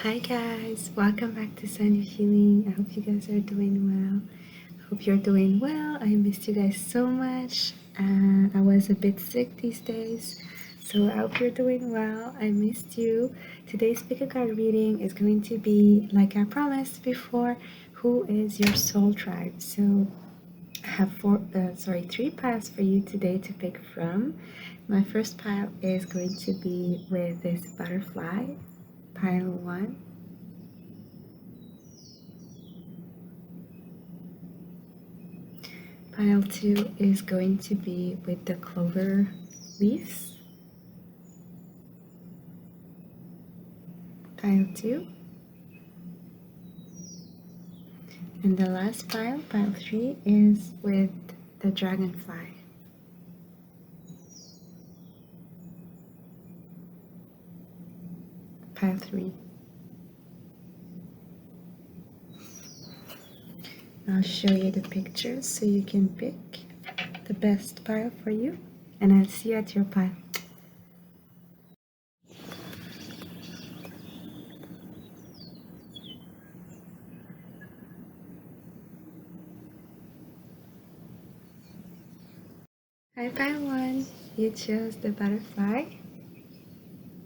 Hi guys, welcome back to Sunny Feeling. I hope you guys are doing well. I hope you're doing well. I missed you guys so much. I was a bit sick these days, so I hope you're doing well. I missed you. Today's pick a card reading is going to be, like I promised before, who is your soul tribe? So I have three piles for you today to pick from. My first pile is going to be with this butterfly, pile 1. Pile 2 is going to be with the clover leaves. Pile 2. And the last pile, pile 3, is with the dragonfly. Pile 3. I'll show you the pictures so you can pick the best pile for you. And I'll see you at your pile. Hi, pile 1. You chose the butterfly.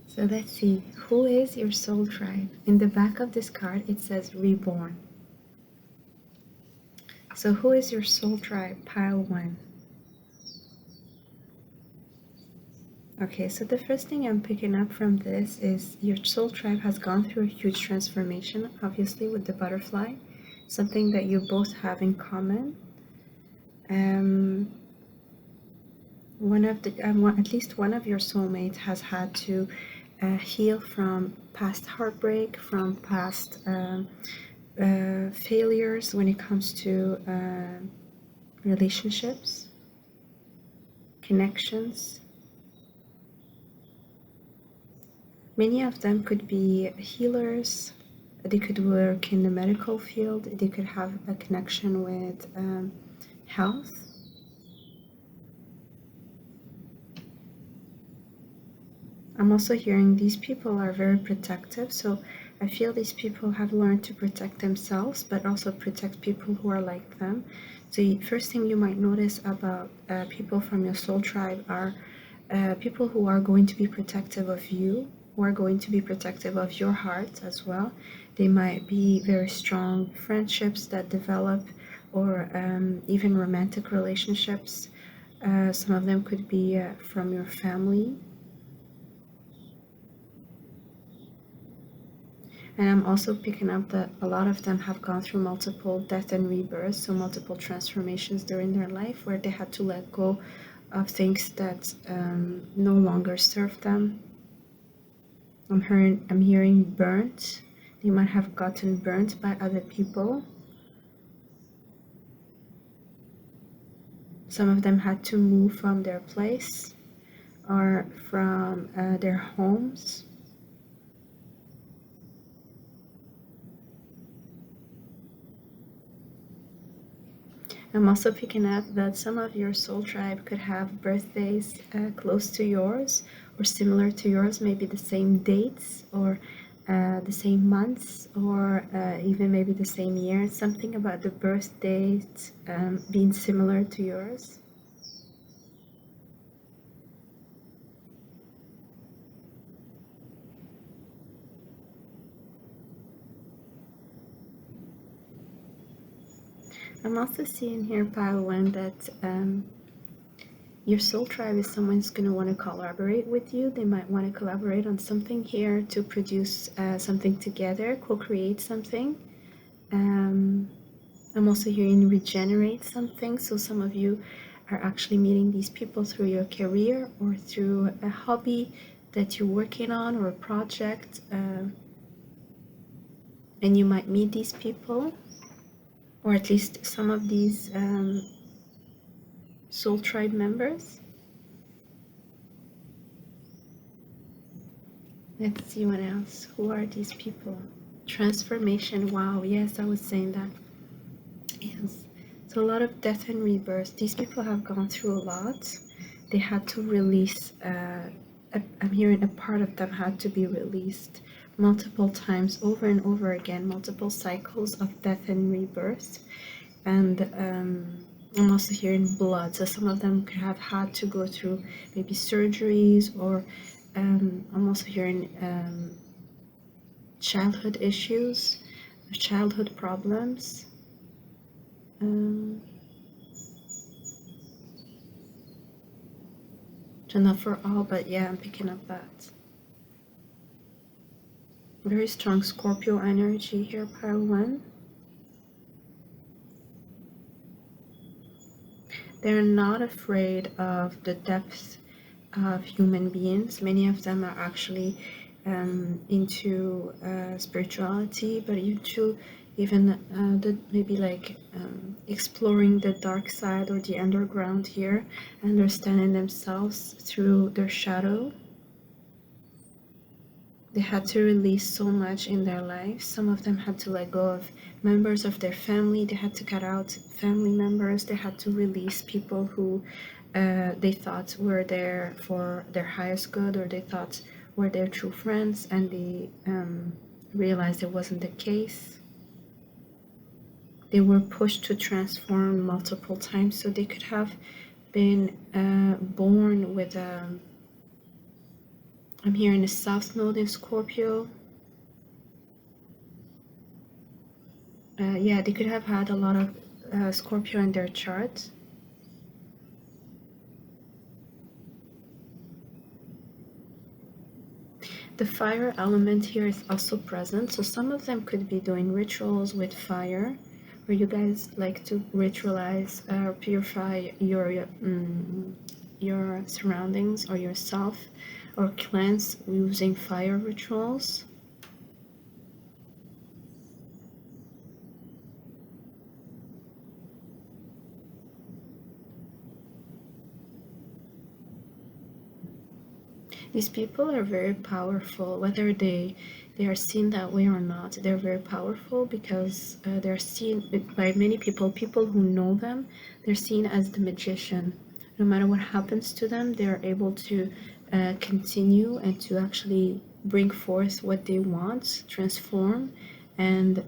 So let's see, who is your soul tribe? In the back of this card, it says reborn. So who is your soul tribe? Pile 1. Okay, so the first thing I'm picking up from this is your soul tribe has gone through a huge transformation, obviously, with the butterfly, something that you both have in common. At least one of your soulmates has had to heal from past heartbreak, from past failures when it comes to relationships, connections. Many of them could be healers. They could work in the medical field. They could have a connection with health. I'm also hearing these people are very protective. So I feel these people have learned to protect themselves, but also protect people who are like them. So the first thing you might notice about people from your soul tribe are people who are going to be protective of you, who are going to be protective of your heart as well. They might be very strong friendships that develop, or even romantic relationships. Some of them could be from your family. And I'm also picking up that a lot of them have gone through multiple death and rebirths, so multiple transformations during their life where they had to let go of things that no longer serve them. I'm hearing burnt. They might have gotten burnt by other people. Some of them had to move from their place or from their homes. I'm also picking up that some of your soul tribe could have birthdays close to yours or similar to yours, maybe the same dates or the same months, or even maybe the same year. Something about the birth date being similar to yours. I'm also seeing here, pile 1, that your soul tribe is someone who's going to want to collaborate with you. They might want to collaborate on something here to produce something together, co-create something. I'm also hearing regenerate something. So some of you are actually meeting these people through your career or through a hobby that you're working on, or a project. And you might meet these people, or at least some of these soul tribe members. Let's see what else. Who are these people? Transformation. Wow, yes, I was saying that. Yes. So a lot of death and rebirth. These people have gone through a lot. They had to release, I'm hearing a part of them had to be released. multiple times, over and over again, multiple cycles of death and rebirth. And I'm also hearing blood, so some of them could have had to go through maybe surgeries, or I'm also hearing childhood issues, childhood problems. So not for all, but yeah, I'm picking up that. Very strong Scorpio energy here, pile 1. They're not afraid of the depth of human beings. Many of them are actually into spirituality, but into even maybe like exploring the dark side or the underground here, understanding themselves through their shadow. They had to release so much in their lives. Some of them had to let go of members of their family. They had to cut out family members. They had to release people who they thought were there for their highest good, or they thought were their true friends, and they realized it wasn't the case. They were pushed to transform multiple times, so they could have been born with I'm hearing a South Node in Scorpio. Yeah, they could have had a lot of Scorpio in their chart. The fire element here is also present, so some of them could be doing rituals with fire, where you guys like to ritualize or purify your surroundings or yourself, or cleanse using fire rituals. These people are very powerful, whether they are seen that way or not. They're very powerful because they're seen by many people who know them. They're seen as the magician. No matter what happens to them, they're able to continue and to actually bring forth what they want, transform, and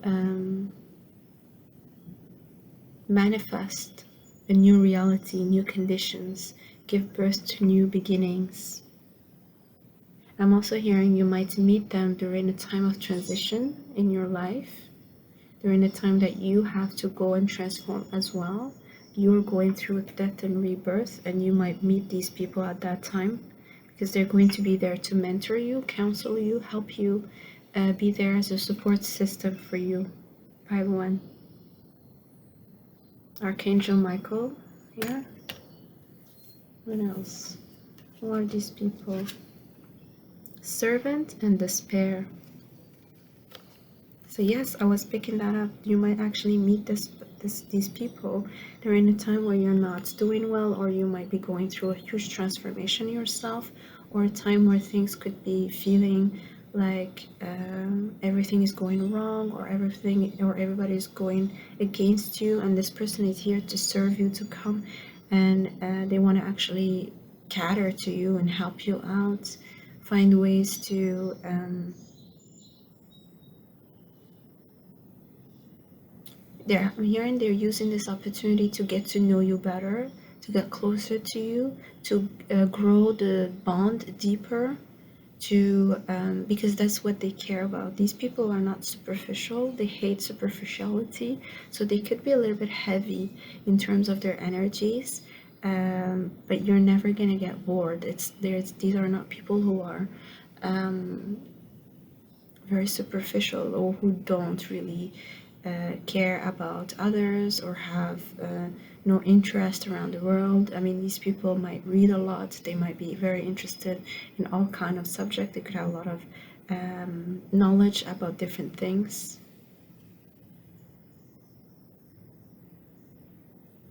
manifest a new reality, new conditions, give birth to new beginnings. I'm also hearing you might meet them during a time of transition in your life, during a time that you have to go and transform as well. You're going through a death and rebirth, and you might meet these people at that time because they're going to be there to mentor you, counsel you, help you, be there as a support system for you. 5-1. Archangel Michael. Yeah. What else? Who are these people? Servant and despair. So yes, I was picking that up. You might actually meet these people during a time where you're not doing well, or you might be going through a huge transformation yourself, or a time where things could be feeling like everything is going wrong, or everybody is going against you, and this person is here to serve you, to come, and they want to actually cater to you and help you out, find ways to I'm hearing they're using this opportunity to get to know you better, to get closer to you, to grow the bond deeper, to because that's what they care about. These people are not superficial. They hate superficiality, so they could be a little bit heavy in terms of their energies. But you're never gonna get bored. These are not people who are very superficial, or who don't really care about others, or have no interest around the world. I mean, these people might read a lot. They might be very interested in all kind of subjects. They could have a lot of knowledge about different things.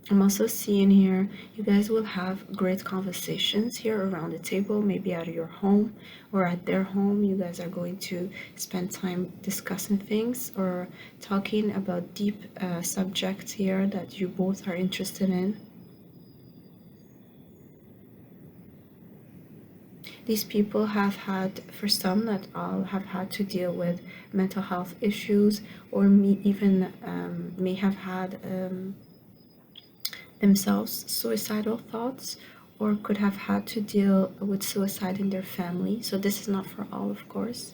I'm also seeing here, you guys will have great conversations here around the table, maybe at your home or at their home. You guys are going to spend time discussing things or talking about deep subjects here that you both are interested in. These people have had, for some, not all, have had to deal with mental health issues, or even may have had themselves suicidal thoughts, or could have had to deal with suicide in their family. So this is not for all, of course.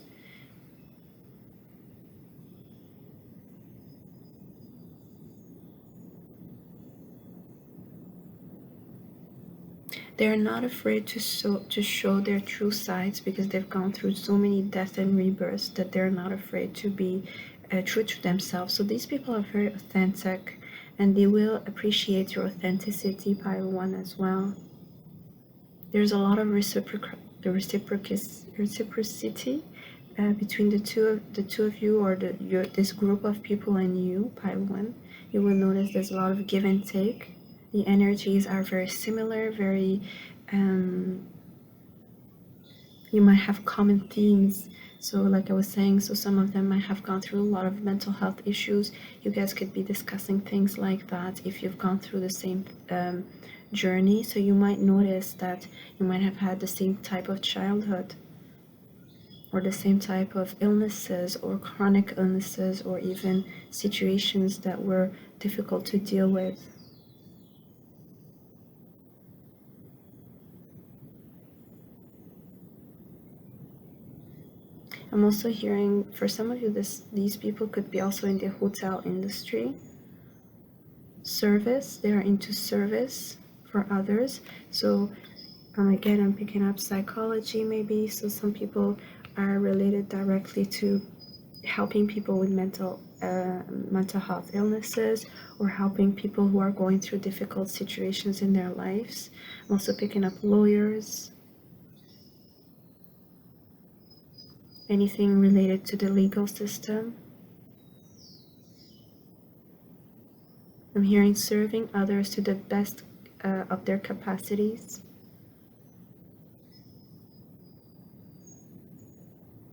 They're not afraid to show their true sides because they've gone through so many deaths and rebirths that they're not afraid to be true to themselves. So these people are very authentic, and they will appreciate your authenticity, pile one, as well. There's a lot of reciprocity between the two of you, or this group of people and you, pile one. You will notice there's a lot of give and take. The energies are very similar, very you might have common themes. So like I was saying, so some of them might have gone through a lot of mental health issues. You guys could be discussing things like that if you've gone through the same journey. So you might notice that you might have had the same type of childhood, or the same type of illnesses or chronic illnesses, or even situations that were difficult to deal with. I'm also hearing, for some of you, these people could be also in the hotel industry. Service, they are into service for others. So again, I'm picking up psychology maybe. So some people are related directly to helping people with mental health illnesses, or helping people who are going through difficult situations in their lives. I'm also picking up lawyers, anything related to the legal system. I'm hearing serving others to the best of their capacities.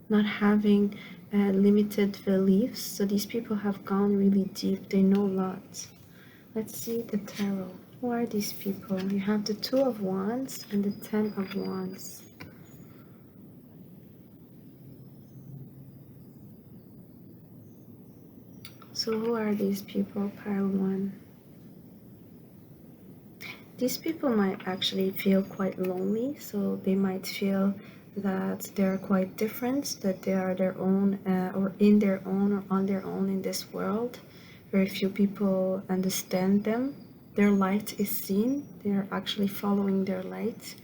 Not having limited beliefs. So these people have gone really deep. They know a lot. Let's see the tarot. Who are these people? You have the Two of Wands and the Ten of Wands. So who are these people? Pile one. These people might actually feel quite lonely, so they might feel that they're quite different, that they are their own, or in their own, or on their own in this world. Very few people understand them. Their light is seen, they're actually following their light,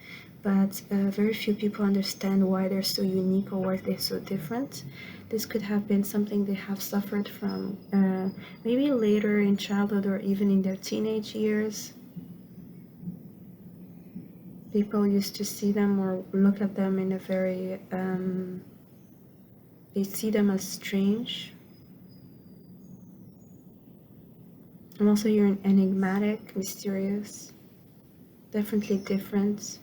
but very few people understand why they're so unique or why they're so different. This could have been something they have suffered from maybe later in childhood, or even in their teenage years. People used to see them or look at them in a very, they see them as strange. I'm also hearing enigmatic, mysterious, definitely different.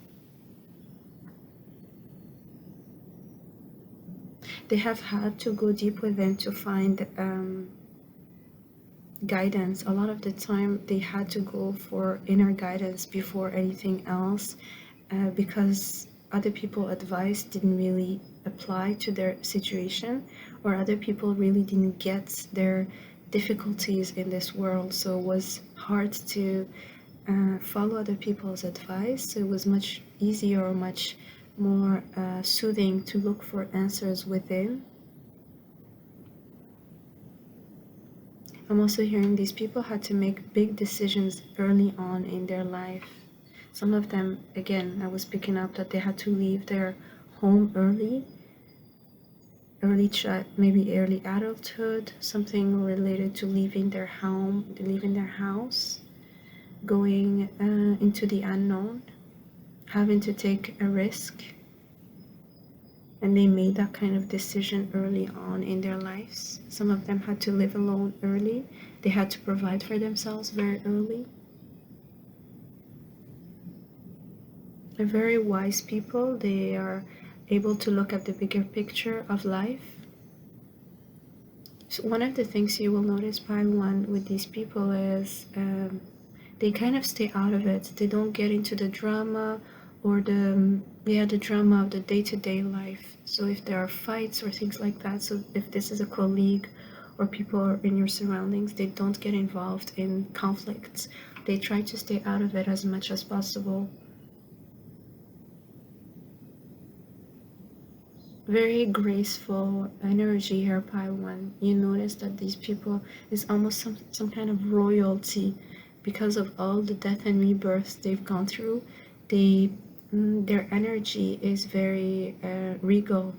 They have had to go deep within to find guidance. A lot of the time they had to go for inner guidance before anything else, because other people's advice didn't really apply to their situation, or other people really didn't get their difficulties in this world. So it was hard to follow other people's advice. So it was much easier, or much more soothing to look for answers within. I'm also hearing these people had to make big decisions early on in their life. Some of them, again, I was picking up that they had to leave their home early, maybe early adulthood, something related to leaving their home, leaving their house, going into the unknown, having to take a risk. And they made that kind of decision early on in their lives. Some of them had to live alone early. They had to provide for themselves very early. They're very wise people. They are able to look at the bigger picture of life. So one of the things you will notice, pile one, with these people is they kind of stay out of it. They don't get into the drama, or the drama of the day-to-day life. So if there are fights or things like that, so if this is a colleague or people in your surroundings, they don't get involved in conflicts. They try to stay out of it as much as possible. Very graceful energy here, pile one. You notice that these people is almost some kind of royalty because of all the death and rebirths they've gone through. Their energy is very regal.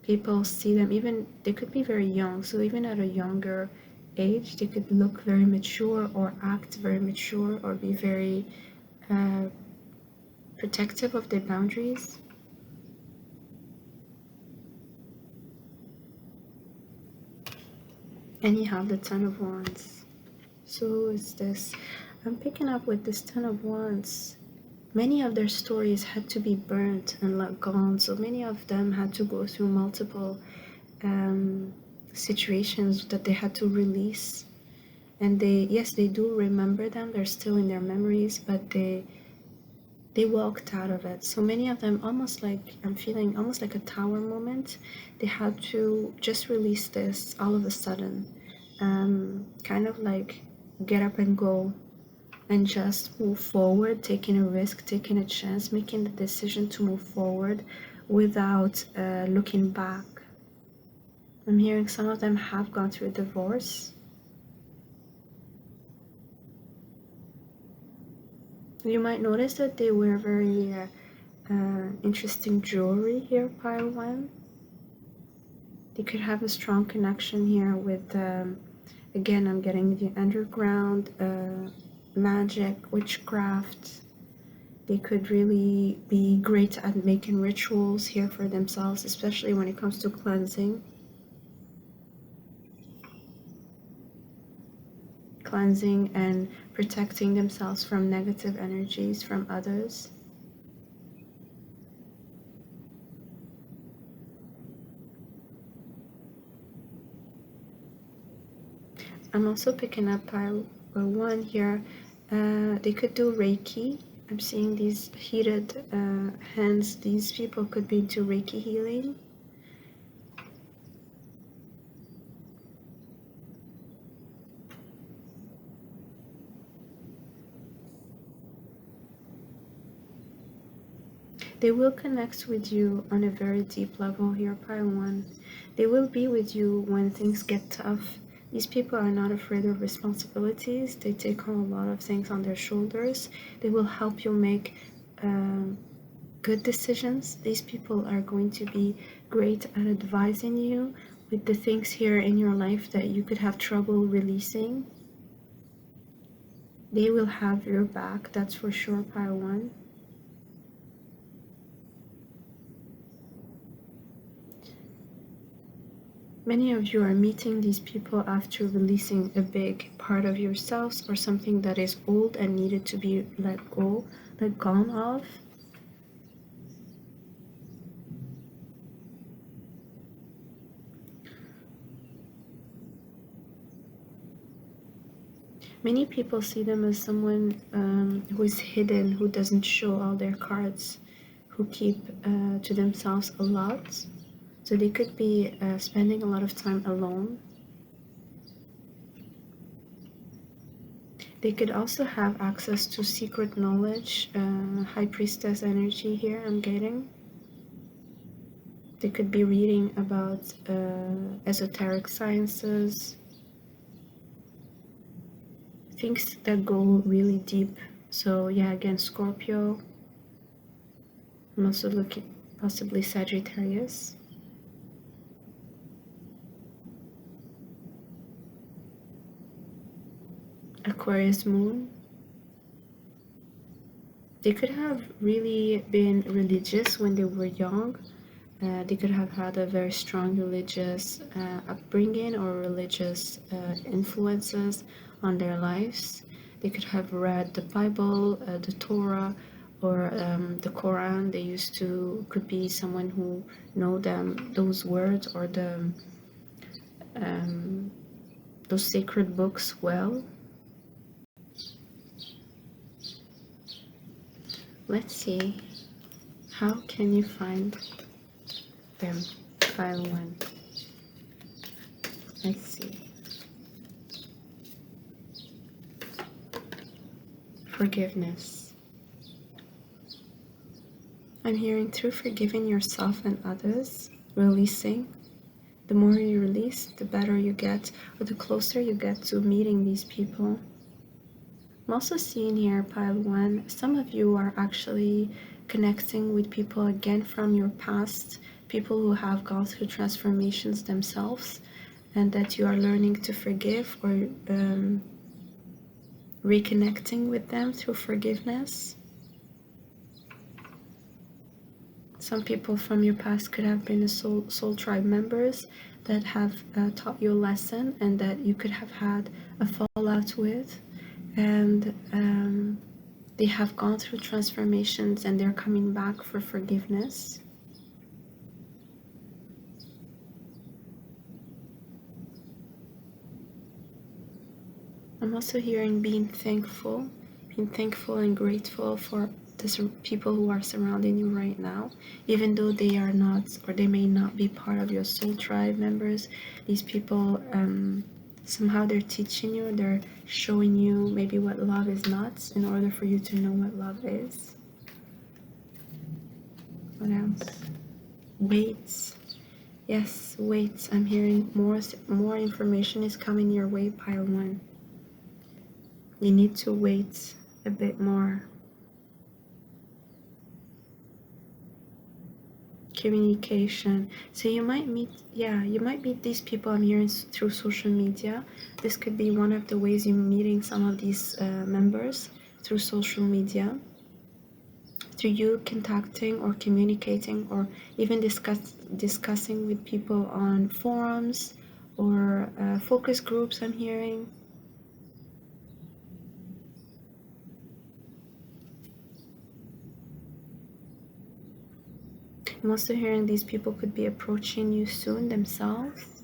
People see them, even they could be very young, so even at a younger age they could look very mature or act very mature or be very protective of their boundaries. And you have the Ten of Wands. So is this. I'm picking up with this Ten of Wands. Many of their stories had to be burnt and let gone. So many of them had to go through multiple situations that they had to release. And they do remember them. They're still in their memories, but they walked out of it. So many of them, almost like, I'm feeling almost like a tower moment. They had to just release this all of a sudden. Kind of like get up and go and just move forward, taking a risk, taking a chance, making the decision to move forward without looking back. I'm hearing some of them have gone through a divorce. You might notice that they wear very interesting jewelry here, pile one. They could have a strong connection here with, again, I'm getting the underground, magic, witchcraft. They could really be great at making rituals here for themselves, especially when it comes to cleansing. Cleansing and protecting themselves from negative energies from others. I'm also picking up pile one here. They could do Reiki. I'm seeing these heated hands. These people could be into Reiki healing. They will connect with you on a very deep level here, pile one. They will be with you when things get tough. These people are not afraid of responsibilities. They take on a lot of things on their shoulders. They will help you make good decisions. These people are going to be great at advising you with the things here in your life that you could have trouble releasing. They will have your back, that's for sure, pile one. Many of you are meeting these people after releasing a big part of yourselves or something that is old and needed to be let gone of. Many people see them as someone who is hidden, who doesn't show all their cards, who keep to themselves a lot. So they could be spending a lot of time alone. They could also have access to secret knowledge, High Priestess energy here I'm getting. They could be reading about esoteric sciences, things that go really deep. So yeah, again, Scorpio. I'm also looking possibly Sagittarius. Aquarius moon. They could have really been religious when they were young. They could have had a very strong religious upbringing or religious influences on their lives. They could have read the Bible, the Torah, or the Quran. They could be someone who know those words or those sacred books well. Let's see. How can you find them? Pile 1. Let's see. Forgiveness. I'm hearing through forgiving yourself and others, releasing. The more you release, the better you get, or the closer you get to meeting these people. I'm also seeing here, pile 1, some of you are actually connecting with people again from your past, people who have gone through transformations themselves, and that you are learning to forgive or reconnecting with them through forgiveness. Some people from your past could have been soul tribe members that have taught you a lesson and that you could have had a fallout with, and they have gone through transformations and they're coming back for forgiveness. I'm also hearing being thankful and grateful for the people who are surrounding you right now, even though they are not, or they may not be part of your soul tribe members. These people, somehow they're teaching you, they're showing you maybe what love is not, in order for you to know what love is. What else? Wait. Yes, wait. I'm hearing more information is coming your way, pile 1. You need to wait a bit more. Communication. So you might meet these people I'm hearing through social media. This could be one of the ways you're meeting some of these members, through social media, through you contacting or communicating or even discussing with people on forums or focus groups. I'm hearing. I'm also hearing these people could be approaching you soon themselves.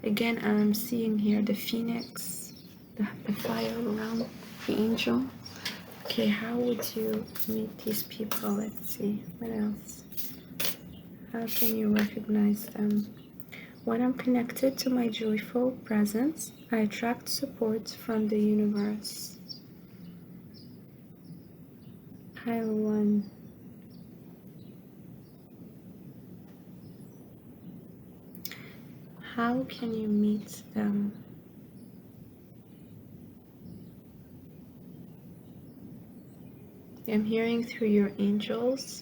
Again, I'm seeing here the phoenix, the fire around the angel. Okay, how would you meet these people? Let's see. What else? How can you recognize them? When I'm connected to my joyful presence, I attract support from the universe. Pile 1. How can you meet them? I'm hearing through your angels.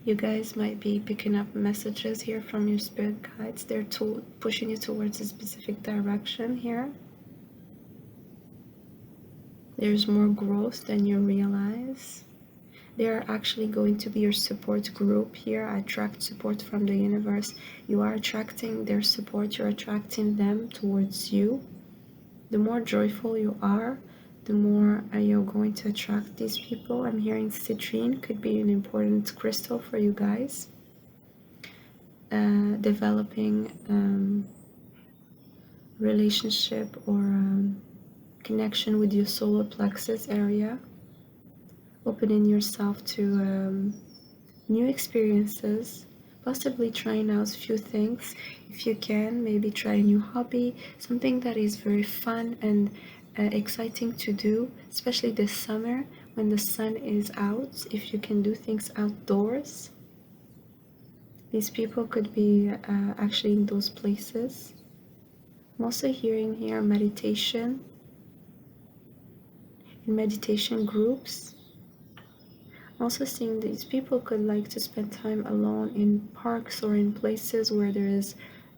You guys might be picking up messages here from your spirit guides. They're pushing you towards a specific direction here. There's more growth than you realize. They are actually going to be your support group here. Attract support from the universe. You are attracting their support. You're attracting them towards you. The more joyful you are, the more you're going to attract these people. I'm hearing citrine could be an important crystal for you guys. Developing relationship or connection with your solar plexus area. Opening yourself to new experiences, possibly trying out a few things. If you can, maybe try a new hobby, something that is very fun and exciting to do, especially this summer when the sun is out. If you can do things outdoors, these people could be actually in those places. I'm also hearing here meditation, in meditation groups. Also seeing these people could like to spend time alone in parks or in places where there is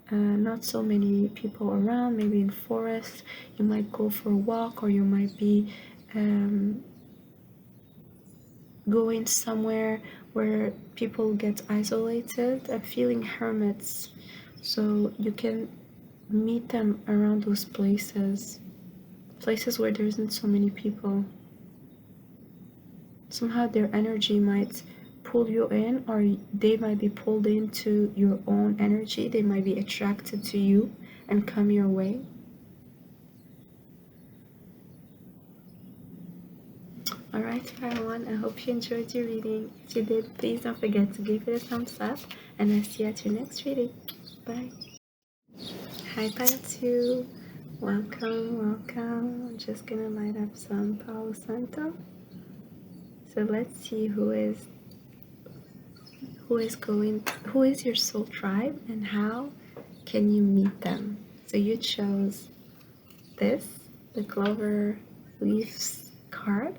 not so many people around. Maybe in forests, you might go for a walk, or you might be going somewhere where people get isolated. I'm feeling hermits, so you can meet them around those places where there isn't so many people. Somehow their energy might pull you in, or they might be pulled into your own energy. They might be attracted to you and come your way. Alright, everyone, I hope you enjoyed your reading. If you did, please don't forget to give it a thumbs up, and I'll see you at your next reading. Bye. Hi, Pile 2. Welcome, welcome. I'm just gonna light up some Palo Santo. So let's see who is your soul tribe and how can you meet them. So you chose this, the clover leaves card.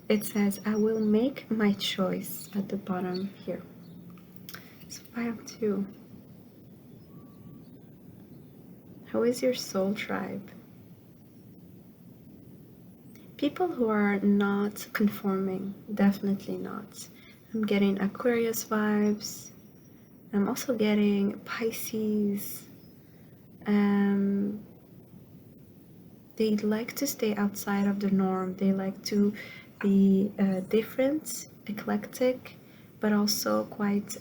It says, I will make my choice at the bottom here. So pile 2. Who is your soul tribe? People who are not conforming, definitely not. I'm getting Aquarius vibes. I'm also getting Pisces. They like to stay outside of the norm. They like to be different, eclectic, but also quite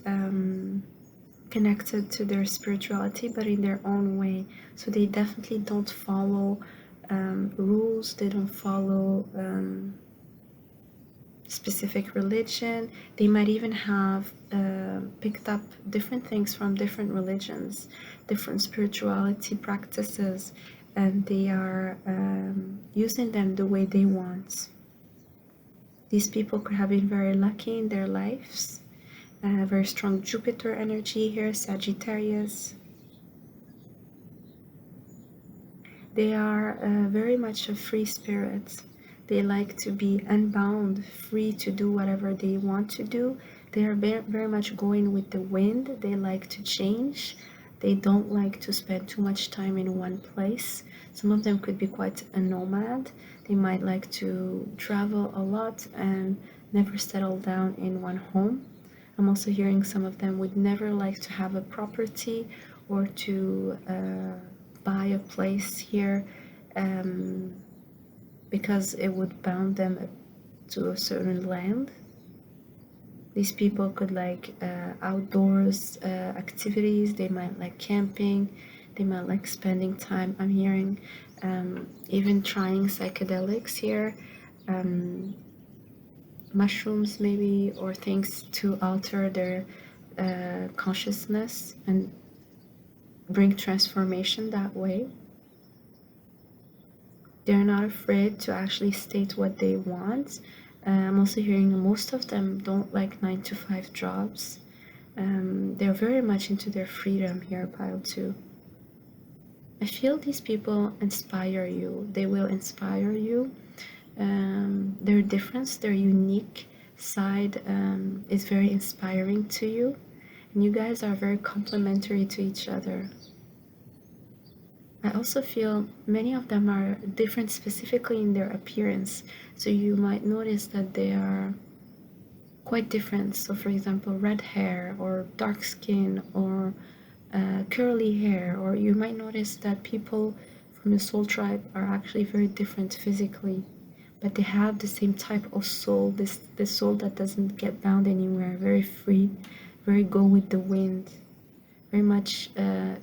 connected to their spirituality, but in their own way. So they definitely don't follow rules. They don't follow specific religion. They might even have picked up different things from different religions, different spirituality practices, and they are using them the way they want. These people could have been very lucky in their lives. Very strong Jupiter energy here, Sagittarius. They are very much a free spirit. They like to be unbound, free to do whatever they want to do. They are very, very much going with the wind. They like to change. They don't like to spend too much time in one place. Some of them could be quite a nomad. They might like to travel a lot and never settle down in one home. I'm also hearing some of them would never like to have a property or to buy a place here because it would bound them to a certain land. These people could like outdoors activities. They might like camping. They might like spending time. I'm hearing even trying psychedelics here, mushrooms maybe, or things to alter their consciousness and bring transformation that way. They're not afraid to actually state what they want. I'm also hearing most of them don't like 9-to-5 jobs. They're very much into their freedom here, pile 2. I feel these people inspire you. They will inspire you. Their difference, their unique side is very inspiring to you. And you guys are very complementary to each other. I also feel many of them are different specifically in their appearance. So you might notice that they are quite different. So for example, red hair or dark skin or curly hair, or you might notice that people from the soul tribe are actually very different physically, but they have the same type of soul, this soul that doesn't get bound anywhere, very free, very go with the wind, very much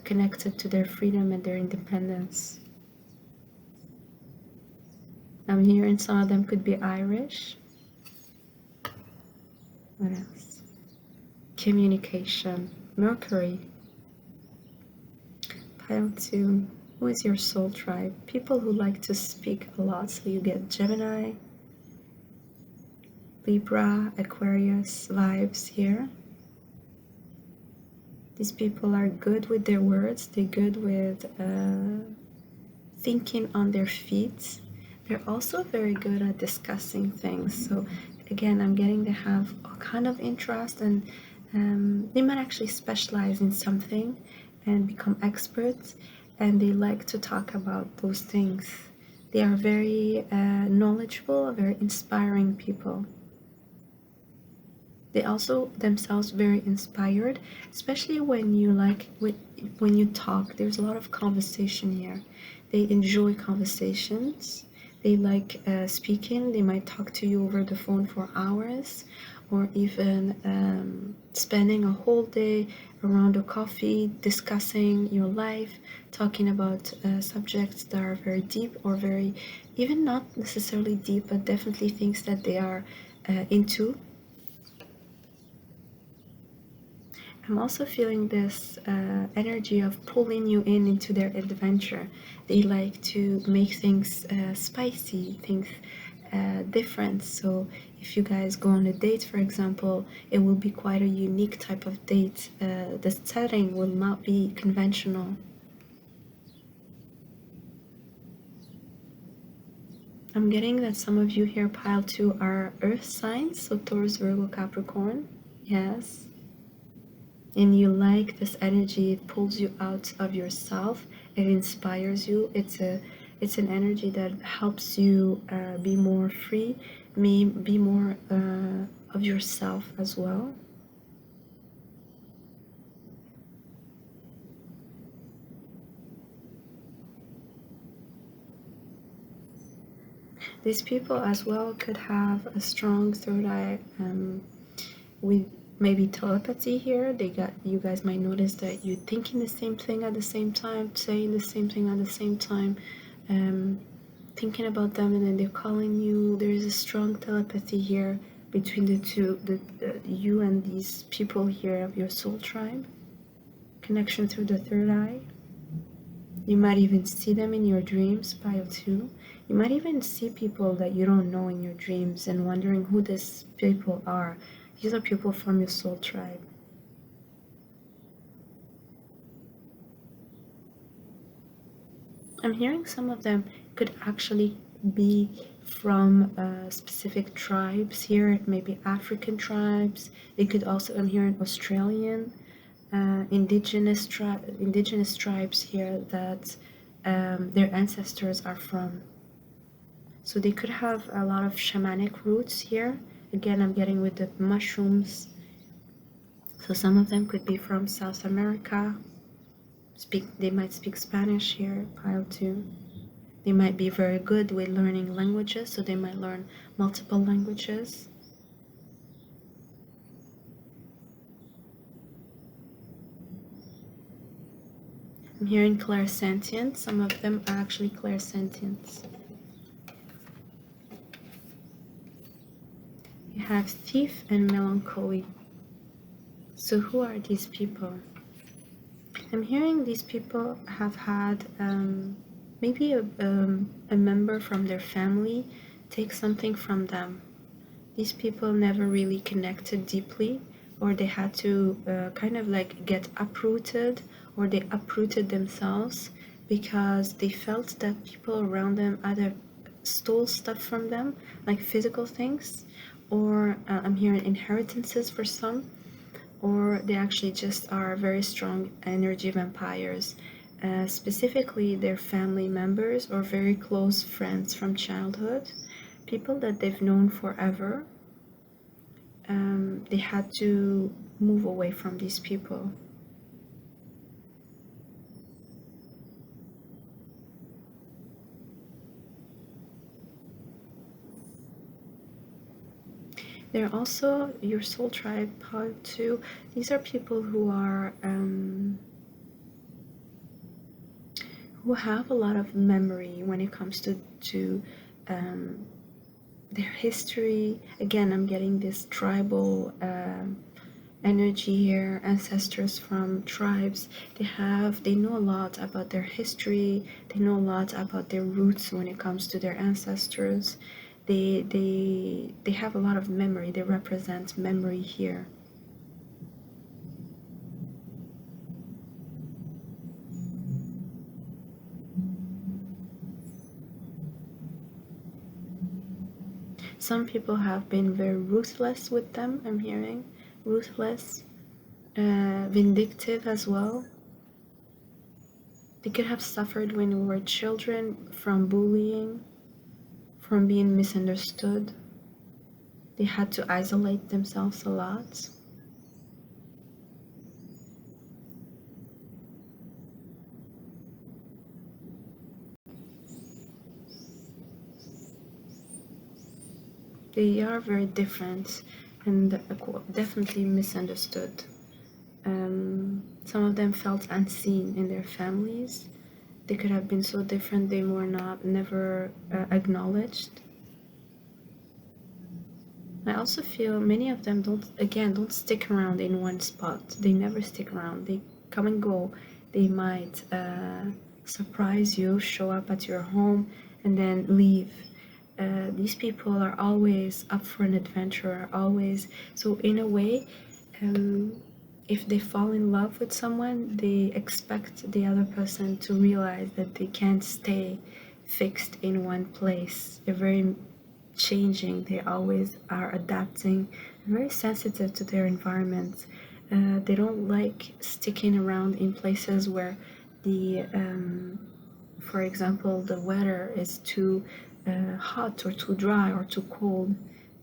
connected to their freedom and their independence. I'm hearing some of them could be Irish. What else? Communication, Mercury. Pile 2. Who is your soul tribe? People who like to speak a lot. So you get Gemini, Libra, Aquarius vibes here. These people are good with their words. They're good with thinking on their feet. They're also very good at discussing things. So again, I'm getting to have all kind of interest, and they might actually specialize in something and become experts, and they like to talk about those things. They are very knowledgeable, very inspiring people. They also themselves very inspired, especially when you when you talk. There's a lot of conversation here. They enjoy conversations. They like speaking. They might talk to you over the phone for hours, or even spending a whole day around a coffee discussing your life, talking about subjects that are very deep or very, even not necessarily deep, but definitely things that they are into. I'm also feeling this energy of pulling you in into their adventure. They like to make things spicy, things different. So if you guys go on a date, for example, it will be quite a unique type of date. The setting will not be conventional. I'm getting that some of you here, pile 2, are earth signs, so Taurus, Virgo, Capricorn. Yes. And you like this energy, it pulls you out of yourself, it inspires you. It's an energy that helps you be more free, be more of yourself as well. These people as well could have a strong third eye with maybe telepathy here. You guys might notice that you're thinking the same thing at the same time, saying the same thing at the same time, thinking about them, and then they're calling you. There is a strong telepathy here between the two, you and these people here of your soul tribe. Connection through the third eye. You might even see them in your dreams, pile 2. You might even see people that you don't know in your dreams and wondering who these people are. These are people from your soul tribe. I'm hearing some of them could actually be from specific tribes here, maybe African tribes. They could also, I'm hearing Australian, indigenous tribes here that their ancestors are from. So they could have a lot of shamanic roots here. Again, I'm getting with the mushrooms. So some of them could be from South America. They might speak Spanish here, pile 2. They might be very good with learning languages, so they might learn multiple languages. I'm hearing clairsentient. Some of them are actually clairsentient. You have thief and melancholy. So who are these people? I'm hearing these people have had maybe a member from their family take something from them. These people never really connected deeply, or they had to kind of like get uprooted, or they uprooted themselves because they felt that people around them either stole stuff from them, like physical things, or I'm hearing inheritances for some, or they actually just are very strong energy vampires. Specifically, their family members or very close friends from childhood, people that they've known forever. They had to move away from these people. They're also your soul tribe part 2. These are people who are who have a lot of memory when it comes to their history. Again, I'm getting this tribal energy here, ancestors from tribes. They know a lot about their history, they know a lot about their roots when it comes to their ancestors. They have a lot of memory. They represent memory here. Some people have been very ruthless with them, I'm hearing. Ruthless, vindictive as well. They could have suffered when we were children from bullying, from being misunderstood. They had to isolate themselves a lot. They are very different. and definitely misunderstood. Some of them felt unseen in their families. They could have been so different, they were not never acknowledged. I also feel many of them don't stick around in one spot. They never stick around. They come and go. They might surprise you, show up at your home, and then leave. These people are always up for an adventure, always. So in a way, um, if they fall in love with someone, they expect the other person to realize that they can't stay fixed in one place. They're very changing, they always are adapting, very sensitive to their environment. They don't like sticking around in places where for example, the weather is too hot or too dry or too cold.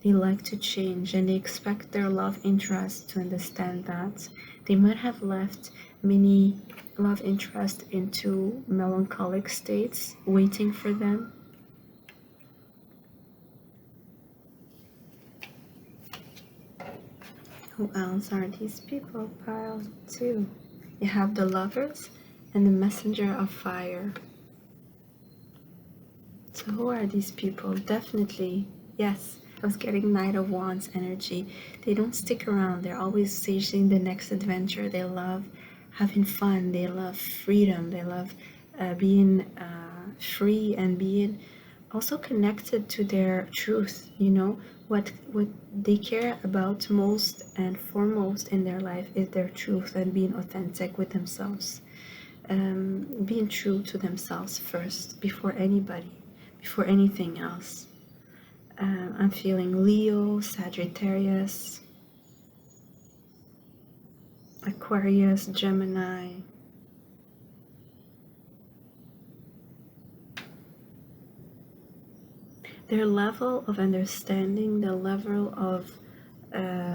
They like to change and they expect their love interest to understand that. They might have left many love interest into melancholic states waiting for them. Who else are these people? Pile 2. You have the lovers and the messenger of fire. So who are these people? Definitely, yes, I was getting Knight of Wands energy. They don't stick around. They're always chasing the next adventure. They love having fun. They love freedom. They love being free and being also connected to their truth. You know what they care about most and foremost in their life is their truth and being authentic with themselves. Being true to themselves first before anybody, before anything else. I'm feeling Leo, Sagittarius, Aquarius, Gemini. Their level of understanding, the level of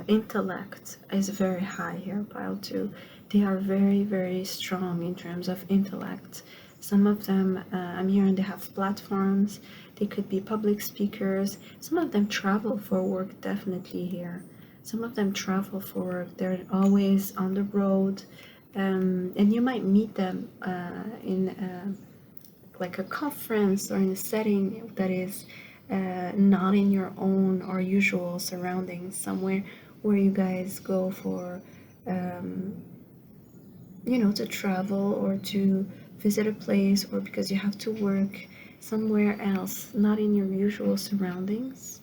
intellect is very high here, pile 2. They are very, very strong in terms of intellect. Some of them, I'm hearing they have platforms. They could be public speakers. Some of them travel for work, definitely here. Some of them travel for work. They're always on the road. And you might meet them in like a conference or in a setting that is not in your own or usual surroundings, somewhere where you guys go for, um, to travel or to visit a place or because you have to work somewhere else, not in your usual surroundings.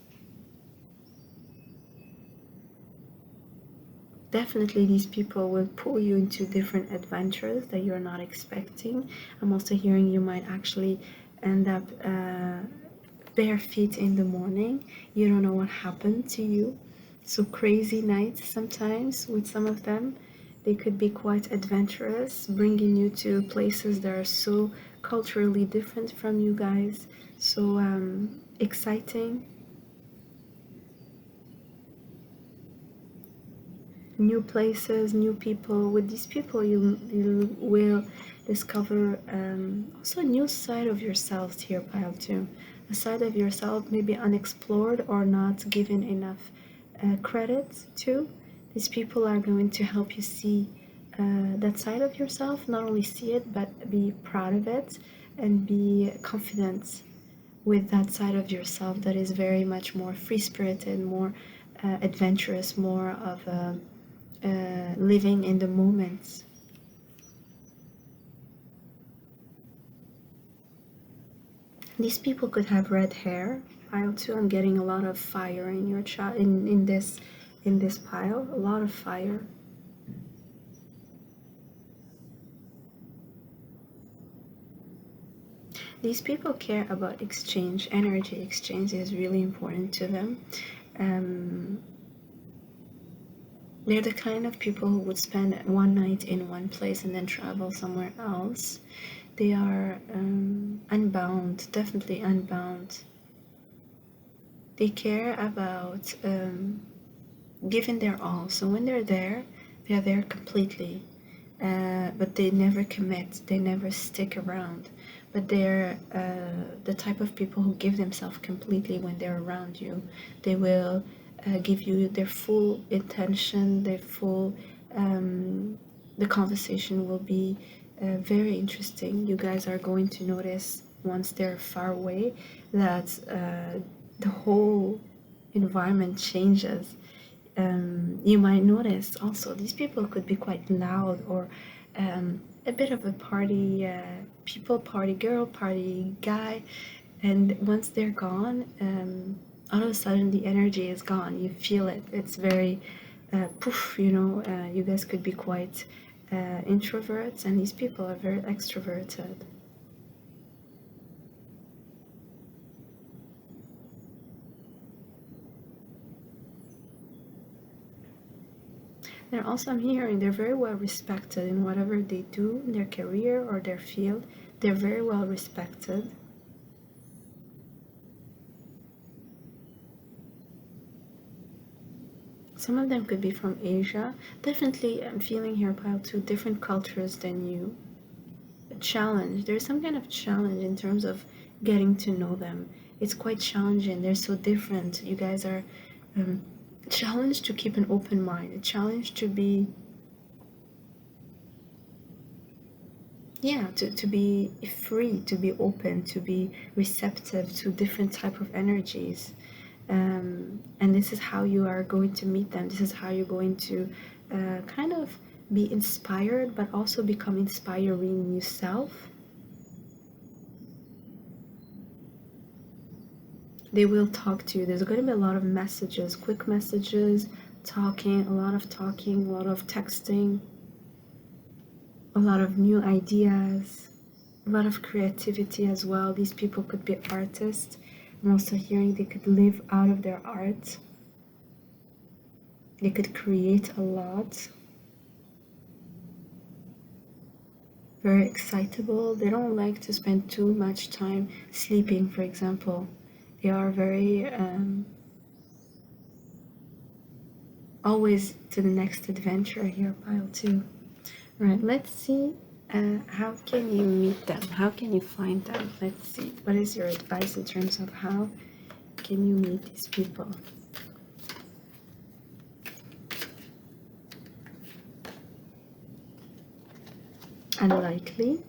Definitely these people will pull you into different adventures that you're not expecting. I'm also hearing you might actually end up bare feet in the morning. You don't know what happened to you. So crazy nights sometimes with some of them. They could be quite adventurous, bringing you to places that are so culturally different from you guys. So exciting. New places, new people. With these people, you will discover also a new side of yourselves here, pile 2. A side of yourself maybe unexplored or not given enough credit to. These people are going to help you see that side of yourself, not only see it, but be proud of it and be confident with that side of yourself that is very much more free-spirited, more adventurous, more of a living in the moment. These people could have red hair. Pile 2, I'm getting a lot of fire in your chat in this pile. A lot of fire. These people care about exchange. Energy exchange is really important to them. They're the kind of people who would spend one night in one place and then travel somewhere else. They are unbound, definitely unbound. They care about giving their all. So when they're there completely. But they never commit, they never stick around. But they're the type of people who give themselves completely when they're around you. They will give you their full intention, their full the conversation will be very interesting. You guys are going to notice once they're far away that the whole environment changes. You might notice also these people could be quite loud or a bit of a party people, party girl, party guy, and once they're gone, all of a sudden the energy is gone. You feel it. It's very poof, you know. You guys could be quite introverts, and these people are very extroverted. And also, I'm hearing they're very well respected in whatever they do in their career or their field. They're very well respected. Some of them could be from Asia. Definitely, I'm feeling here, Pile, two different cultures than you. A challenge. There's some kind of challenge in terms of getting to know them. It's quite challenging. They're so different. You guys are challenged to keep an open mind. A challenge to be, yeah, to be free, to be open, to be receptive to different type of energies. And this is how you are going to meet them. This is how you're going to kind of be inspired, but also become inspiring yourself. They will talk to you. There's going to be a lot of messages, quick messages, talking, a lot of talking, a lot of texting, a lot of new ideas, a lot of creativity as well. These people could be artists. I'm also hearing they could live out of their art. They could create a lot. Very excitable. They don't like to spend too much time sleeping, for example. They are very always to the next adventure here, Pile 2. Right, let's see how can you meet them? How can you find them? Let's see. What is your advice in terms of how can you meet these people? Unlikely.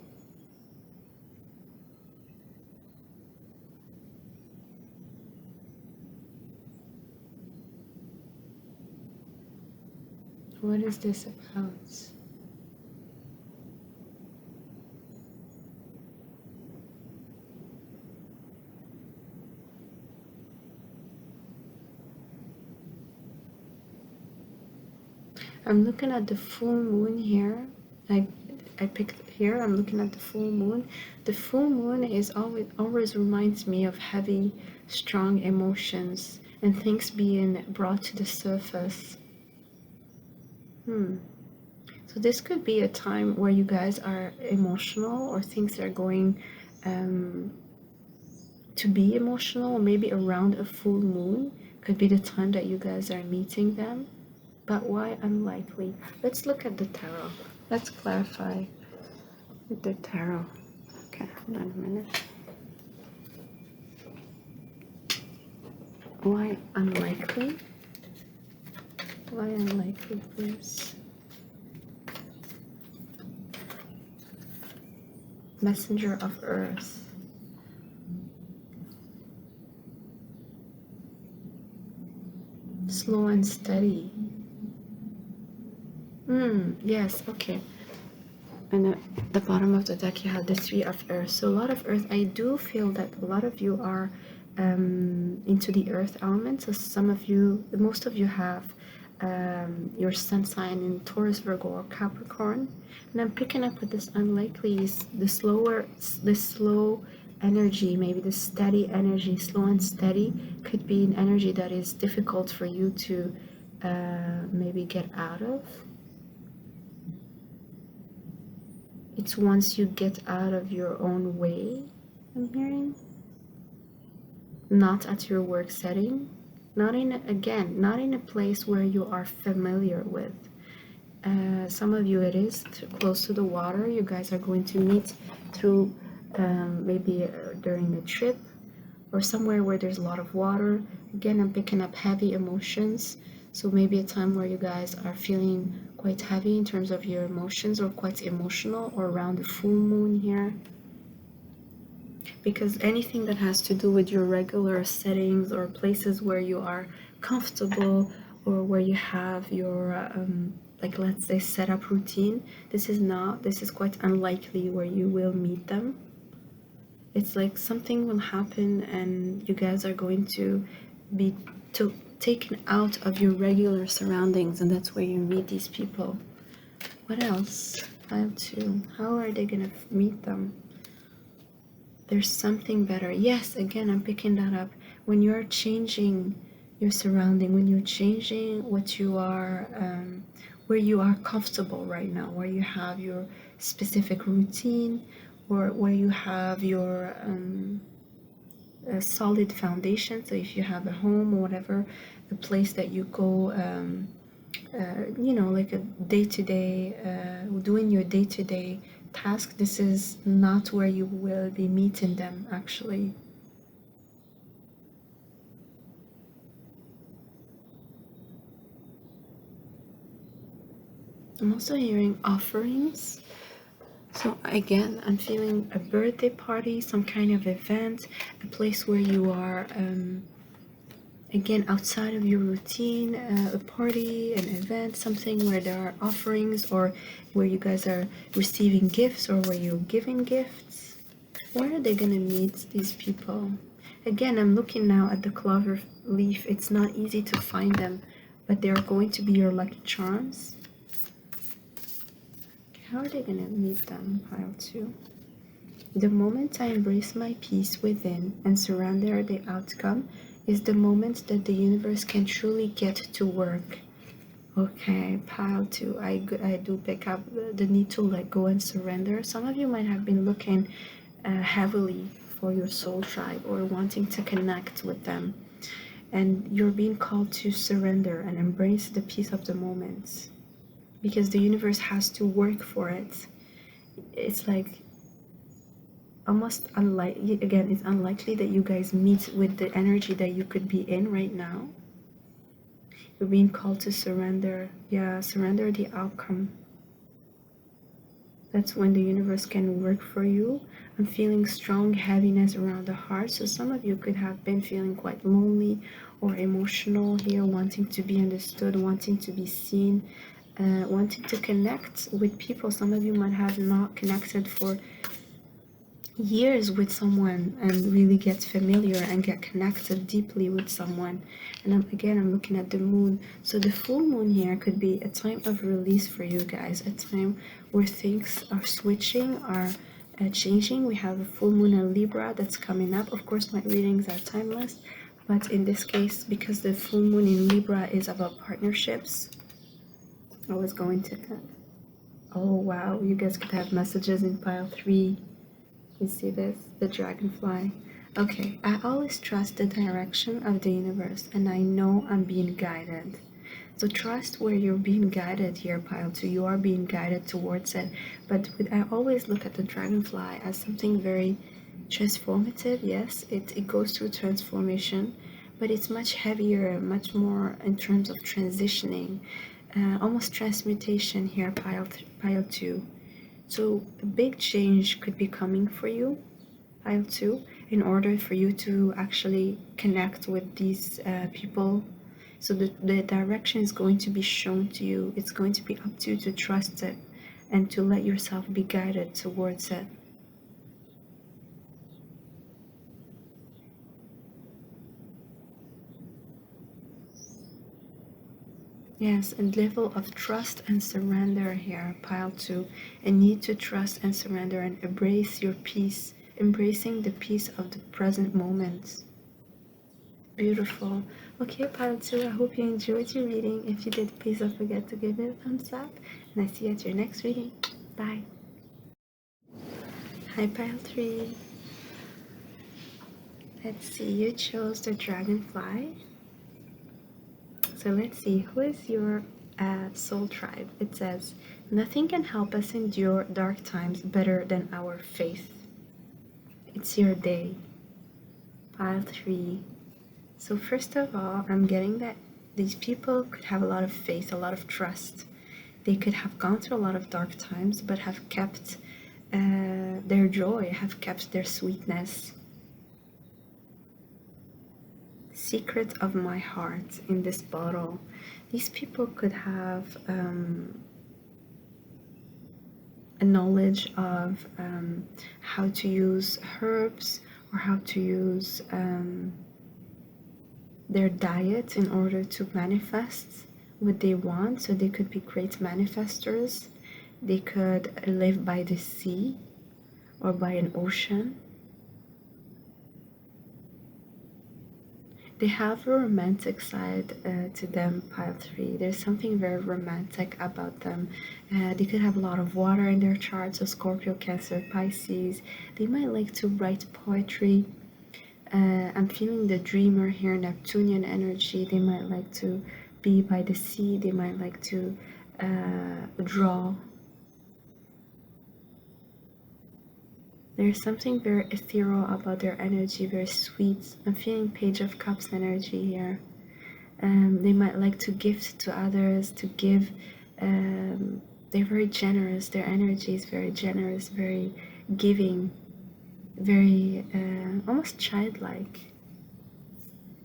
What is this about? I'm looking at the full moon here. I picked here. I'm looking at the full moon. The full moon is always reminds me of heavy, strong emotions and things being brought to the surface. So this could be a time where you guys are emotional or things are going to be emotional, or maybe around a full moon could be the time that you guys are meeting them. But why unlikely? Let's look at the tarot. Let's clarify with the tarot. Okay, hold on a minute. Why unlikely? Why unlikely, please? Messenger of Earth. Slow and steady. Yes, okay. And at the bottom of the deck you have the Three of Earth. So a lot of Earth. I do feel that a lot of you are into the Earth element. So some of you, most of you have your sun sign in Taurus, Virgo, or Capricorn. And I'm picking up with this unlikely is the slow energy, maybe the steady energy, slow and steady, could be an energy that is difficult for you to maybe get out of. It's once you get out of your own way, I'm hearing. Not at your work setting, not in a place where you are familiar with. Some of you it is close to the water. You guys are going to meet through maybe during a trip, or somewhere where there's a lot of water. Again, I'm picking up heavy emotions. So maybe a time where you guys are feeling quite heavy in terms of your emotions, or quite emotional, or around the full moon here. Because anything that has to do with your regular settings or places where you are comfortable, or where you have your like, let's say, set up routine, this is quite unlikely where you will meet them. It's like something will happen and you guys are going to be taken out of your regular surroundings, and that's where you meet these people. What else? Pile 2. How are they gonna meet them? There's something better. Yes, again, I'm picking that up. When you're changing your surrounding, when you're changing what you are, where you are comfortable right now, where you have your specific routine, or where you have your a solid foundation. So if you have a home or whatever, a place that you go, like a day-to-day, doing your day-to-day task, this is not where you will be meeting them, actually. I'm also hearing offerings. So again, I'm feeling a birthday party, some kind of event, a place where you are, again, outside of your routine, a party, an event, something where there are offerings, or where you guys are receiving gifts, or where you're giving gifts. Where are they gonna meet these people? Again, I'm looking now at the clover leaf. It's not easy to find them, but they're going to be your lucky charms. How are they gonna meet them? Pile 2. The moment I embrace my peace within and surrender the outcome is the moment that the universe can truly get to work. Okay, pile 2. I do pick up the need to let go and surrender. Some of you might have been looking heavily for your soul tribe, or wanting to connect with them. And you're being called to surrender and embrace the peace of the moment, because the universe has to work for it. It's like almost unlikely, again, it's unlikely that you guys meet with the energy that you could be in right now. You're being called to surrender. Yeah, surrender the outcome. That's when the universe can work for you. I'm feeling strong heaviness around the heart. So some of you could have been feeling quite lonely or emotional here, wanting to be understood, wanting to be seen, wanting to connect with people. Some of you might have not connected for years with someone, and really get familiar and get connected deeply with someone. And I'm looking at the moon. So the full moon here could be a time of release for you guys, a time where things are switching, are changing. We have a full moon in Libra that's coming up. Of course, my readings are timeless, but in this case, because the full moon in Libra is about partnerships, I was going to oh wow, you guys could have messages in pile 3. You see this? The dragonfly. Okay, I always trust the direction of the universe, and I know I'm being guided. So trust where you're being guided here, pile 2. You are being guided towards it. But I always look at the dragonfly as something very transformative. Yes, it goes through transformation, but it's much heavier, much more in terms of transitioning, almost transmutation here, pile 2. So a big change could be coming for you, pile 2, in order for you to actually connect with these people. So the direction is going to be shown to you. It's going to be up to you to trust it and to let yourself be guided towards it. Yes, a level of trust and surrender here, pile 2. A need to trust and surrender and embrace your peace, embracing the peace of the present moment. Beautiful. Okay, pile 2, I hope you enjoyed your reading. If you did, please don't forget to give it a thumbs up. And I see you at your next reading. Bye. Hi, pile 3. Let's see, you chose the dragonfly. So let's see, who is your soul tribe? It says, nothing can help us endure dark times better than our faith. It's your day. Pile 3. So first of all, I'm getting that these people could have a lot of faith, a lot of trust. They could have gone through a lot of dark times, but have kept their joy, have kept their sweetness. Secret of my heart in this bottle. These people could have a knowledge of how to use herbs or how to use their diet in order to manifest what they want. So they could be great manifestors. They could live by the sea or by an ocean. They have a romantic side to them, pile 3. There's something very romantic about them. They could have a lot of water in their charts, so Scorpio, Cancer, Pisces. They might like to write poetry. I'm feeling the dreamer here, Neptunian energy. They might like to be by the sea. They might like to draw. There's something very ethereal about their energy, very sweet. I'm feeling Page of Cups energy here. They might like to gift to others, to give. They're very generous. Their energy is very generous, very giving, very almost childlike.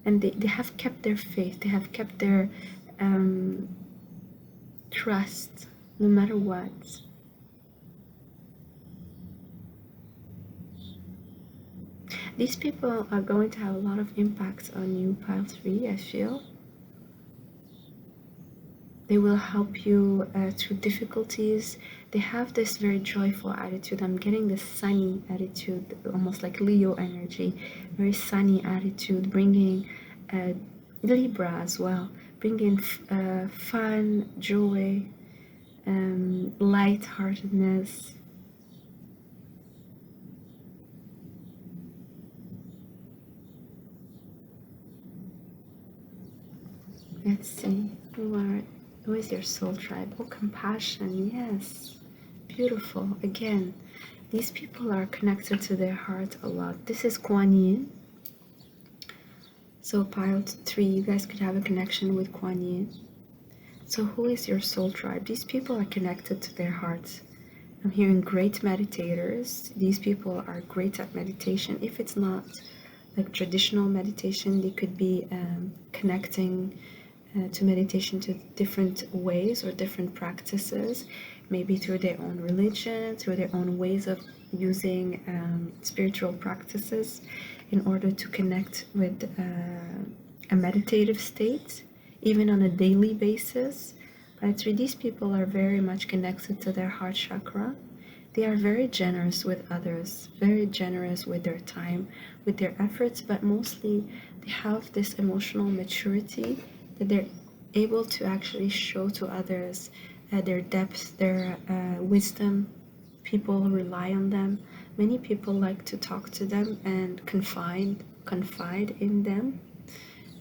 And they have kept their faith. They have kept their trust, no matter what. These people are going to have a lot of impact on you, pile 3, I feel. They will help you through difficulties. They have this very joyful attitude. I'm getting this sunny attitude, almost like Leo energy, very sunny attitude, bringing Libra as well, bringing fun, joy, lightheartedness. Let's see, who is your soul tribe? Oh, compassion, yes, beautiful. Again, these people are connected to their heart a lot. This is Kuan Yin. So pile 3, you guys could have a connection with Kuan Yin. So who is your soul tribe? These people are connected to their hearts. I'm hearing great meditators. These people are great at meditation. If it's not like traditional meditation, they could be connecting to meditation to different ways or different practices, maybe through their own religion, through their own ways of using spiritual practices in order to connect with a meditative state, even on a daily basis. But these people are very much connected to their heart chakra. They are very generous with others, very generous with their time, with their efforts, but mostly they have this emotional maturity that they're able to actually show to others their depth, their wisdom. People rely on them. Many people like to talk to them and confide in them.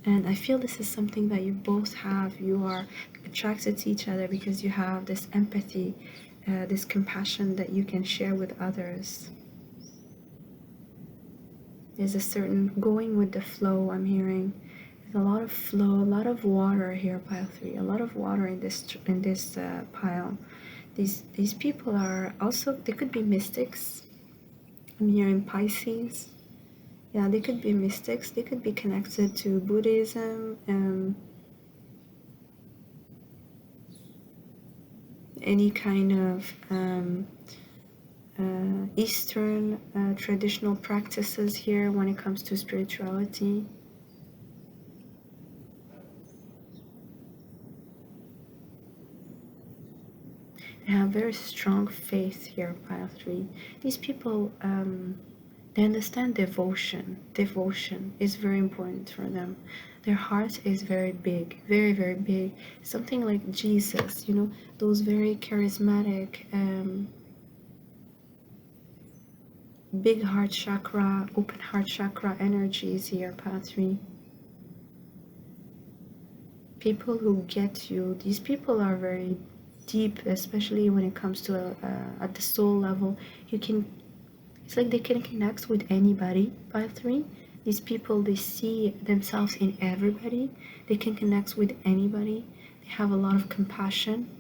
And I feel this is something that you both have. You are attracted to each other because you have this empathy, this compassion that you can share with others. There's a certain going with the flow I'm hearing. There's a lot of flow, a lot of water here, pile 3. A lot of water in this pile. These people are also, they could be mystics. I'm hearing Pisces. Yeah, they could be mystics. They could be connected to Buddhism, any kind of Eastern traditional practices here when it comes to spirituality. They have very strong faith here, pile 3. These people, they understand devotion. Devotion is very important for them. Their heart is very big, very, very big. Something like Jesus, you know, those very charismatic, big heart chakra, open heart chakra energies here, pile 3. People who get you, these people are very deep, especially when it comes to at the soul level. You can, it's like they can connect with anybody, pile 3. These people, they see themselves in everybody. They can connect with anybody. They have a lot of compassion,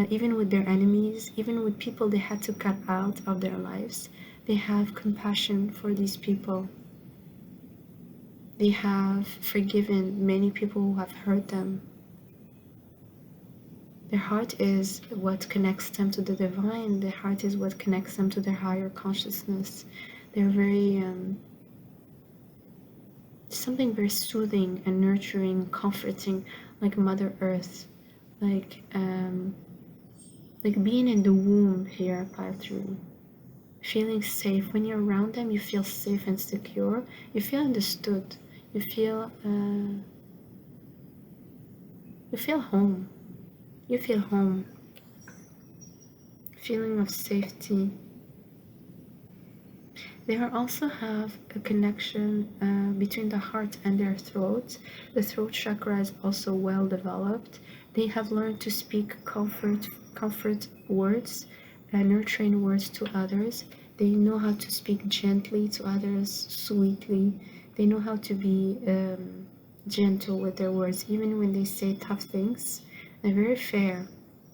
even with their enemies, even with people they had to cut out of their lives. They have compassion for these people. They have forgiven many people who have hurt them. Their heart is what connects them to the divine. Their heart is what connects them to their higher consciousness. They're very, something very soothing and nurturing, comforting, like Mother Earth, like being in the womb here, pile 3. Feeling safe. When you're around them, you feel safe and secure. You feel understood. You feel home. You feel home. Feeling of safety. They also have a connection between the heart and their throat. The throat chakra is also well developed. They have learned to speak comfort words, nurturing words to others. They know how to speak gently to others, sweetly. They know how to be gentle with their words, even when they say tough things. They're very fair.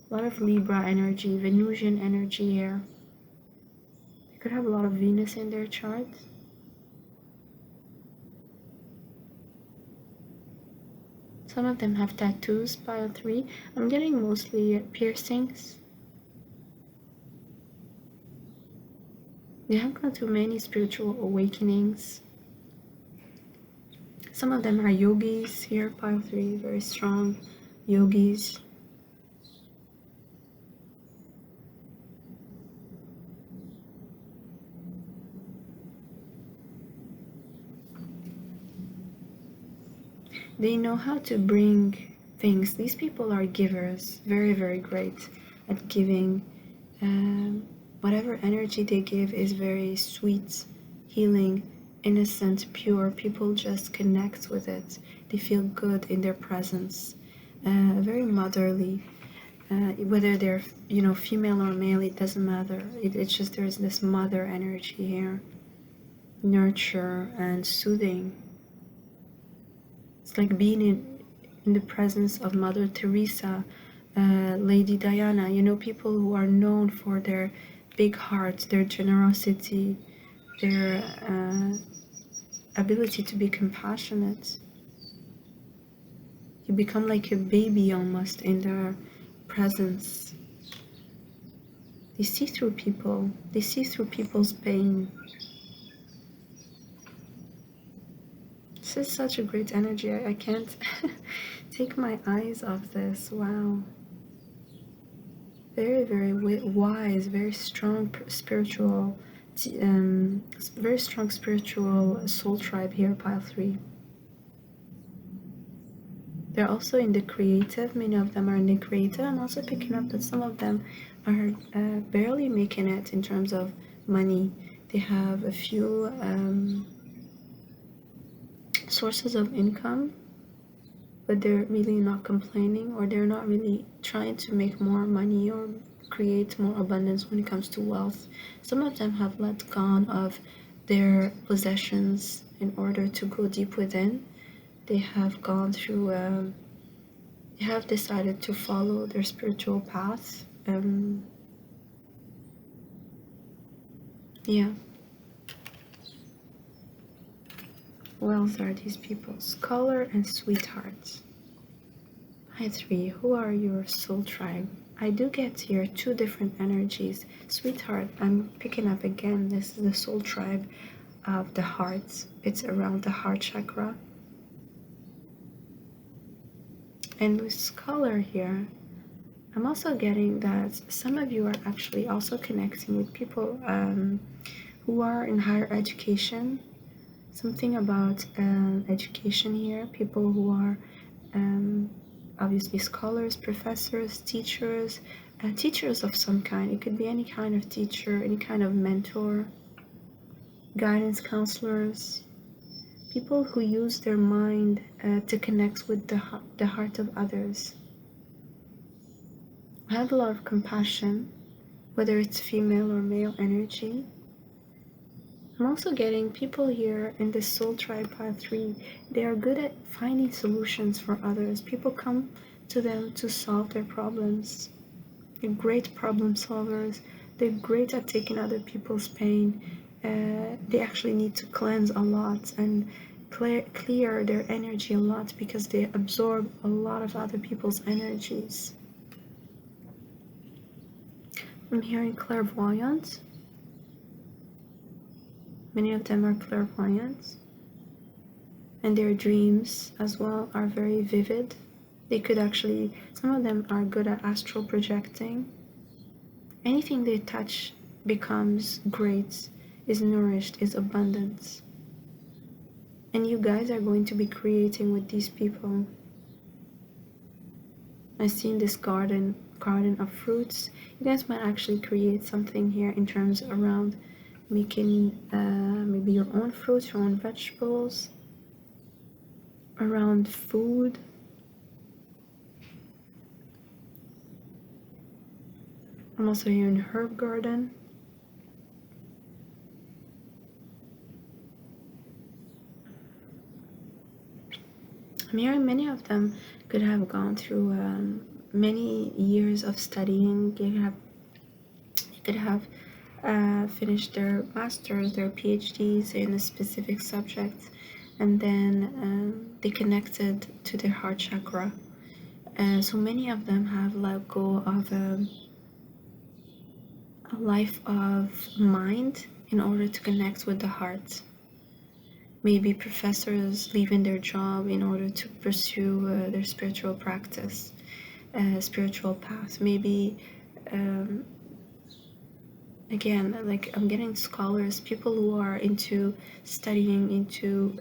A lot of Libra energy, Venusian energy here. They could have a lot of Venus in their chart. Some of them have tattoos, pile 3. I'm getting mostly piercings. They have gone through many spiritual awakenings. Some of them are yogis here, pile 3, very strong yogis. They know how to bring things. These people are givers, very, very great at giving. Whatever energy they give is very sweet, healing, innocent, pure. People just connect with it. They feel good in their presence. Very motherly. Whether they're, female or male, it doesn't matter. It's just there's this mother energy here. Nurture and soothing. It's like being in the presence of Mother Teresa, Lady Diana, people who are known for their big hearts, their generosity, their ability to be compassionate. You become like a baby almost in their presence. They see through people. They see through people's pain. This is such a great energy. I can't take my eyes off this. Wow. Very, very wise, very strong spiritual, very strong spiritual soul tribe here, pile 3. They're also in the creative. Many of them are in the creative. I'm also picking up that some of them are barely making it in terms of money. They have a few sources of income, but they're really not complaining, or they're not really trying to make more money or create more abundance when it comes to wealth. Some of them have let go of their possessions in order to go deep within. They have gone through, they have decided to follow their spiritual path. Yeah. Who else are these people? Scholar and sweetheart. Hi 3, who are your soul tribe? I do get here 2 different energies. Sweetheart, I'm picking up again. This is the soul tribe of the heart. It's around the heart chakra. And with scholar here, I'm also getting that some of you are actually also connecting with people who are in higher education. Something about education here. People who are obviously scholars, professors, teachers, teachers of some kind. It could be any kind of teacher, any kind of mentor, guidance counselors, people who use their mind to connect with the heart of others. I have a lot of compassion, whether it's female or male energy. I'm also getting people here in this soul tribe path 3. They are good at finding solutions for others. People come to them to solve their problems. They're great problem solvers. They're great at taking other people's pain. They actually need to cleanse a lot and clear their energy a lot because they absorb a lot of other people's energies. I'm hearing clairvoyant. Many of them are clairvoyant. And their dreams as well are very vivid. They could actually, some of them are good at astral projecting. Anything they touch becomes great, is nourished, is abundant. And you guys are going to be creating with these people. I've seen this garden of fruits. You guys might actually create something here in terms around making maybe your own fruits, your own vegetables, around food. I'm also here in herb garden. I'm hearing many of them could have gone through many years of studying. They could have finished their masters, their PhDs in a specific subject, and then they connected to their heart chakra. So many of them have let go of a life of mind in order to connect with the heart. Maybe professors leaving their job in order to pursue their spiritual practice, spiritual path. Maybe again, like I'm getting scholars, people who are into studying, into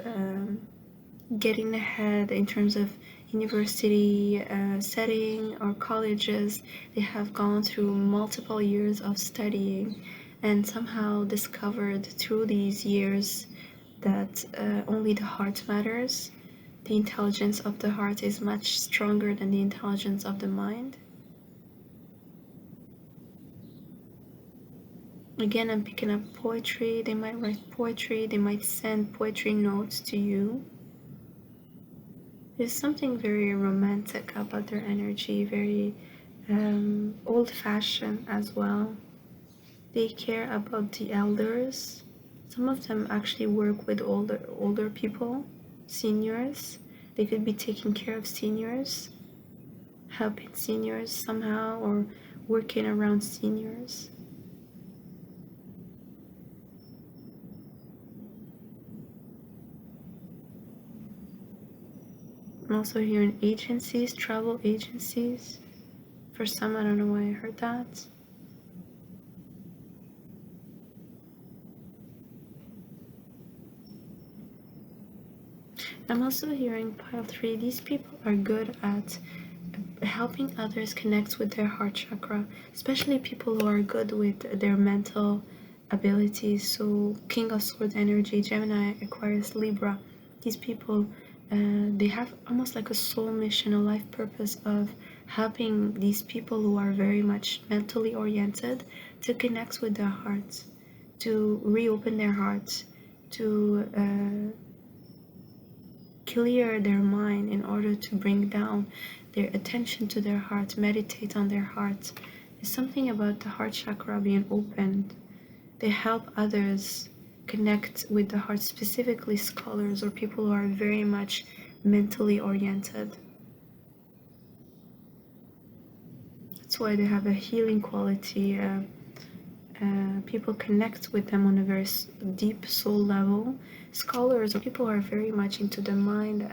getting ahead in terms of university setting or colleges. They have gone through multiple years of studying and somehow discovered through these years that only the heart matters. The intelligence of the heart is much stronger than the intelligence of the mind. Again, I'm picking up poetry. They might write poetry. They might send poetry notes to you. There's something very romantic about their energy, very old-fashioned as well. They care about the elders. Some of them actually work with older people, seniors. They could be taking care of seniors, helping seniors somehow, or working around seniors. I'm also hearing agencies, travel agencies. For some, I don't know why I heard that. I'm also hearing pile 3. These people are good at helping others connect with their heart chakra, especially people who are good with their mental abilities. So King of Swords energy, Gemini, Aquarius, Libra. These people, they have almost like a soul mission, a life purpose of helping these people who are very much mentally oriented to connect with their hearts, to reopen their hearts, to clear their mind in order to bring down their attention to their heart, meditate on their heart. There's something about the heart chakra being opened. They help others connect with the heart, specifically scholars or people who are very much mentally oriented. That's why they have a healing quality. People connect with them on a very deep soul level. Scholars or people who are very much into the mind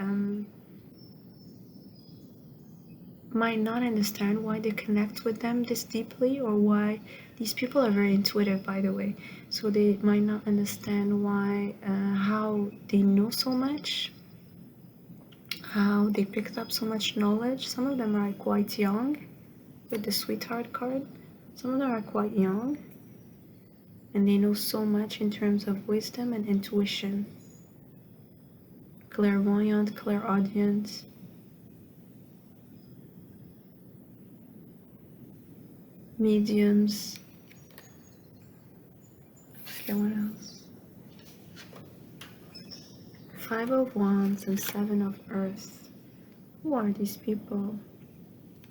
might not understand why they connect with them this deeply, or why these people are very intuitive, by the way, so they might not understand why how they know so much, how they picked up so much knowledge. Some of them are quite young with the sweetheart card. Some of them are quite young and they know so much in terms of wisdom and intuition. Clairvoyant, clairaudient. Mediums. Okay, what else? Five of Wands and Seven of Earth. Who are these people?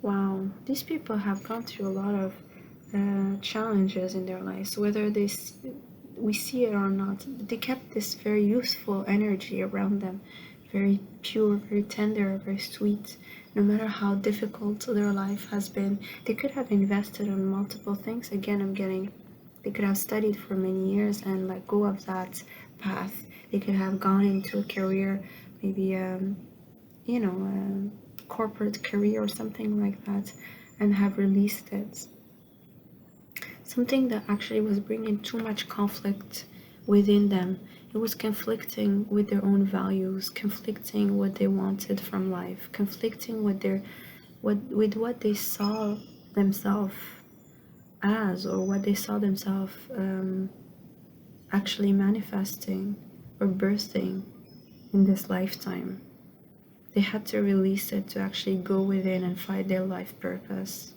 Wow, these people have gone through a lot of challenges in their lives, whether we see it or not. They kept this very youthful energy around them, very pure, very tender, very sweet. No matter how difficult their life has been, they could have invested on multiple things. Again, they could have studied for many years and let go of that path. They could have gone into a career, maybe a corporate career or something like that, and have released it. Something that actually was bringing too much conflict within them. It was conflicting with their own values, conflicting what they wanted from life, conflicting with what they saw themselves as, or what they saw themselves actually manifesting or birthing in this lifetime. They had to release it to actually go within and find their life purpose.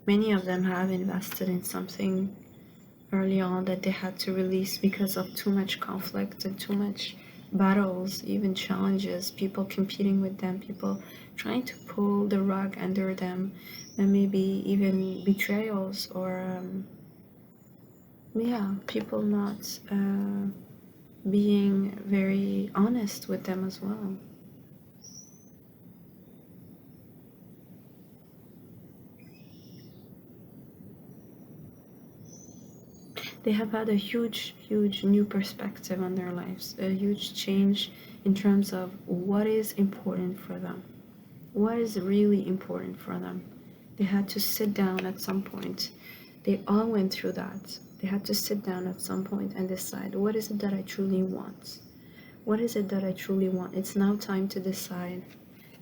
Many of them have invested in something early on that they had to release because of too much conflict and too much battles, even challenges, people competing with them, people trying to pull the rug under them, and maybe even betrayals or people not being very honest with them as well. They have had a huge new perspective on their lives, a huge change in terms of what is important for them, what is really important for them. They had to sit down at some point. They all went through that. They had to sit down at some point and decide, what is it that I truly want? What is it that I truly want? It's now time to decide.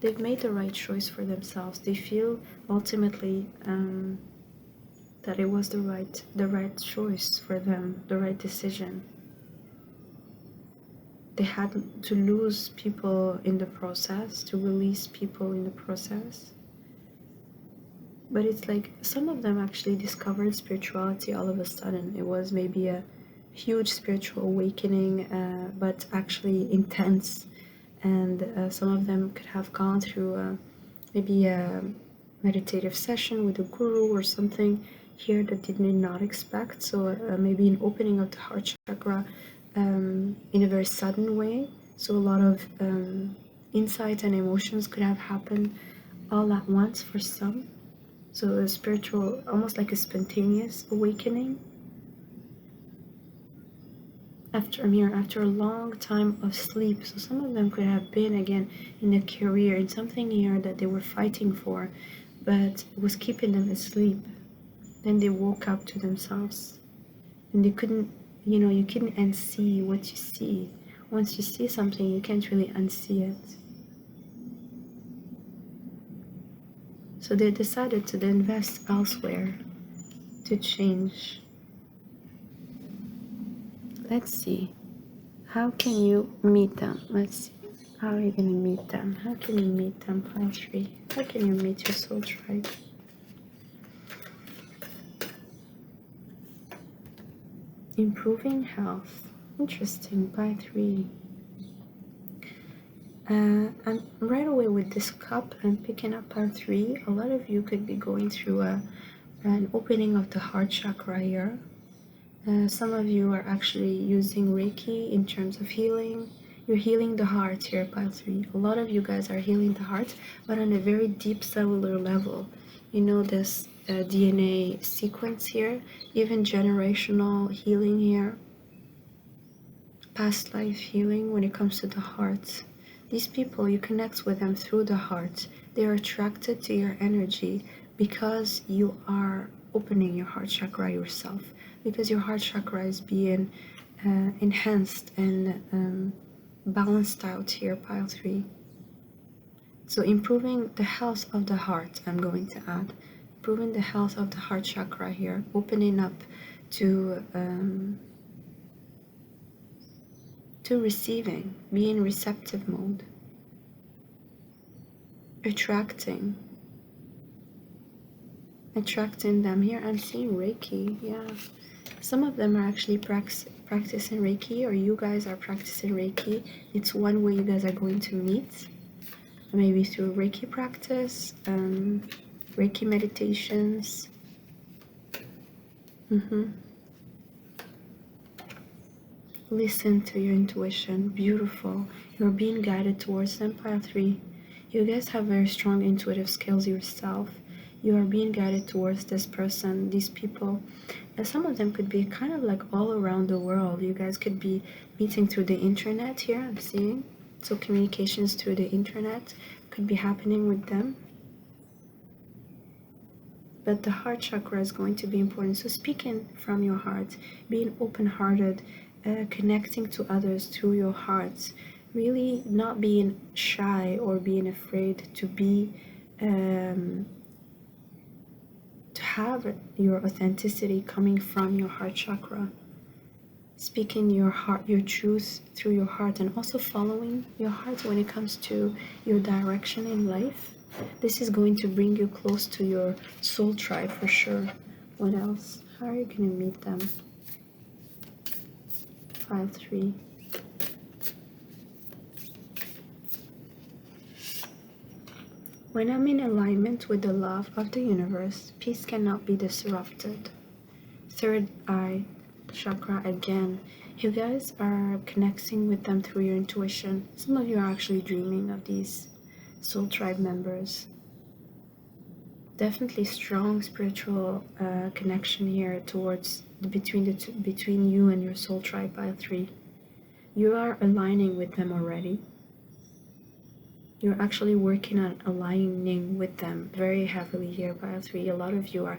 They've made the right choice for themselves. They feel ultimately that it was the right choice for them, the right decision. They had to lose people in the process, to release people in the process. But it's like some of them actually discovered spirituality all of a sudden. It was maybe a huge spiritual awakening, but actually intense. And some of them could have gone through maybe a meditative session with a guru or something here that they did not expect. So maybe an opening of the heart chakra in a very sudden way. So a lot of insight and emotions could have happened all at once for some. So a spiritual, almost like a spontaneous awakening after a long time of sleep. So some of them could have been again in a career, in something here that they were fighting for, but it was keeping them asleep. Then they woke up to themselves, and they couldn't, you couldn't unsee what you see. Once you see something, you can't really unsee it. So they decided to invest elsewhere, to change. Let's see. How can you meet them? Let's see. How are you going to meet them? How can you meet them, pile 3? How can you meet your soul tribe? Improving health. Interesting, pile 3. And right away with this cup and picking up pile 3, a lot of you could be going through an opening of the heart chakra here. Some of you are actually using Reiki in terms of healing. You're healing the heart here, pile 3. A lot of you guys are healing the heart, but on a very deep cellular level. You know, this DNA sequence here, even generational healing here, past life healing when it comes to the heart. These people, you connect with them through the heart. They are attracted to your energy because you are opening your heart chakra yourself, because your heart chakra is being enhanced and balanced out here, pile 3. So improving the health of the heart, I'm going to add. Improving the health of the heart chakra here, opening up to receiving, be in receptive mode, attracting them here. I'm seeing Reiki, yeah, Some of them are actually practicing Reiki, or you guys are practicing Reiki. It's one way you guys are going to meet, maybe through Reiki practice, Reiki meditations. Listen to your intuition. Beautiful. You're being guided towards them. Pile 3. You guys have very strong intuitive skills yourself. You are being guided towards this person, these people. And some of them could be kind of like all around the world. You guys could be meeting through the internet here, I'm seeing. So communications through the internet could be happening with them. But the heart chakra is going to be important. So speaking from your heart, being open-hearted, connecting to others through your heart, really not being shy or being afraid to be to have your authenticity coming from your heart chakra, speaking your heart, your truth through your heart, and also following your heart when it comes to your direction in life. This is going to bring you close to your soul tribe for sure. What else? How are you going to meet them? Pile 3. When I'm in alignment with the love of the universe, peace cannot be disrupted. Third eye chakra again. You guys are connecting with them through your intuition. Some of you are actually dreaming of these soul tribe members. Definitely strong spiritual connection here towards between you and your soul tribe. Pile 3. You are aligning with them already. You're actually working on aligning with them very heavily here. Pile 3. A lot of you are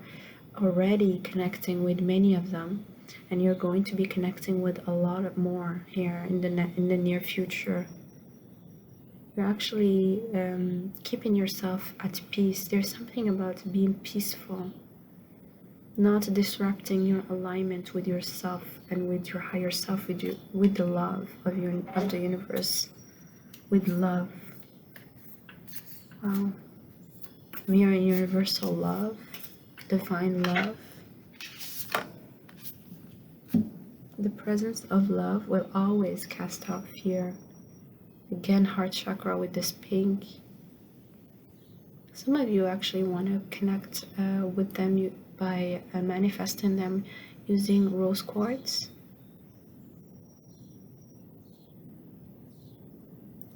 already connecting with many of them, and you're going to be connecting with a lot more here in the near future. You're actually keeping yourself at peace. There's something about being peaceful, not disrupting your alignment with yourself and with your higher self, with the love of the universe, with love. Wow. We are in universal love, divine love. The presence of love will always cast out fear. Again, heart chakra with this pink. Some of you actually want to connect with them by manifesting them using rose quartz.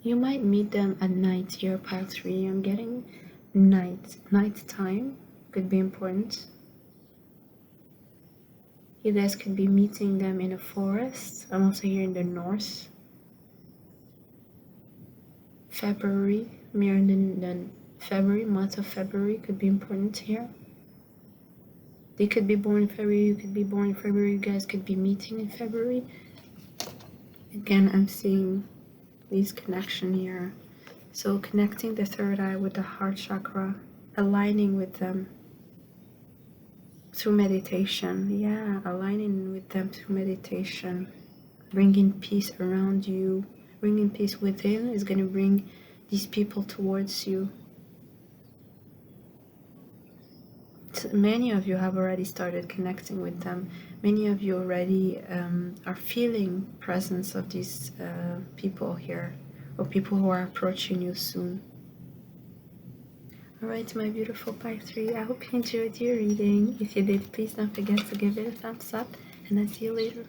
You might meet them at night here, pile 3. I'm getting night time could be important. You guys could be meeting them in a forest. I'm also here in the north. February, February, month of February could be important here. They could be born in February, you could be born in February, you guys could be meeting in February. Again, I'm seeing these connection here. So connecting the third eye with the heart chakra, aligning with them through meditation. Yeah, aligning with them through meditation, bringing peace around you, bringing peace within is going to bring these people towards you. So many of you have already started connecting with them. Many of you already are feeling presence of these people here, or people who are approaching you soon. Alright, my beautiful pile 3, I hope you enjoyed your reading. If you did, please don't forget to give it a thumbs up, and I'll see you later.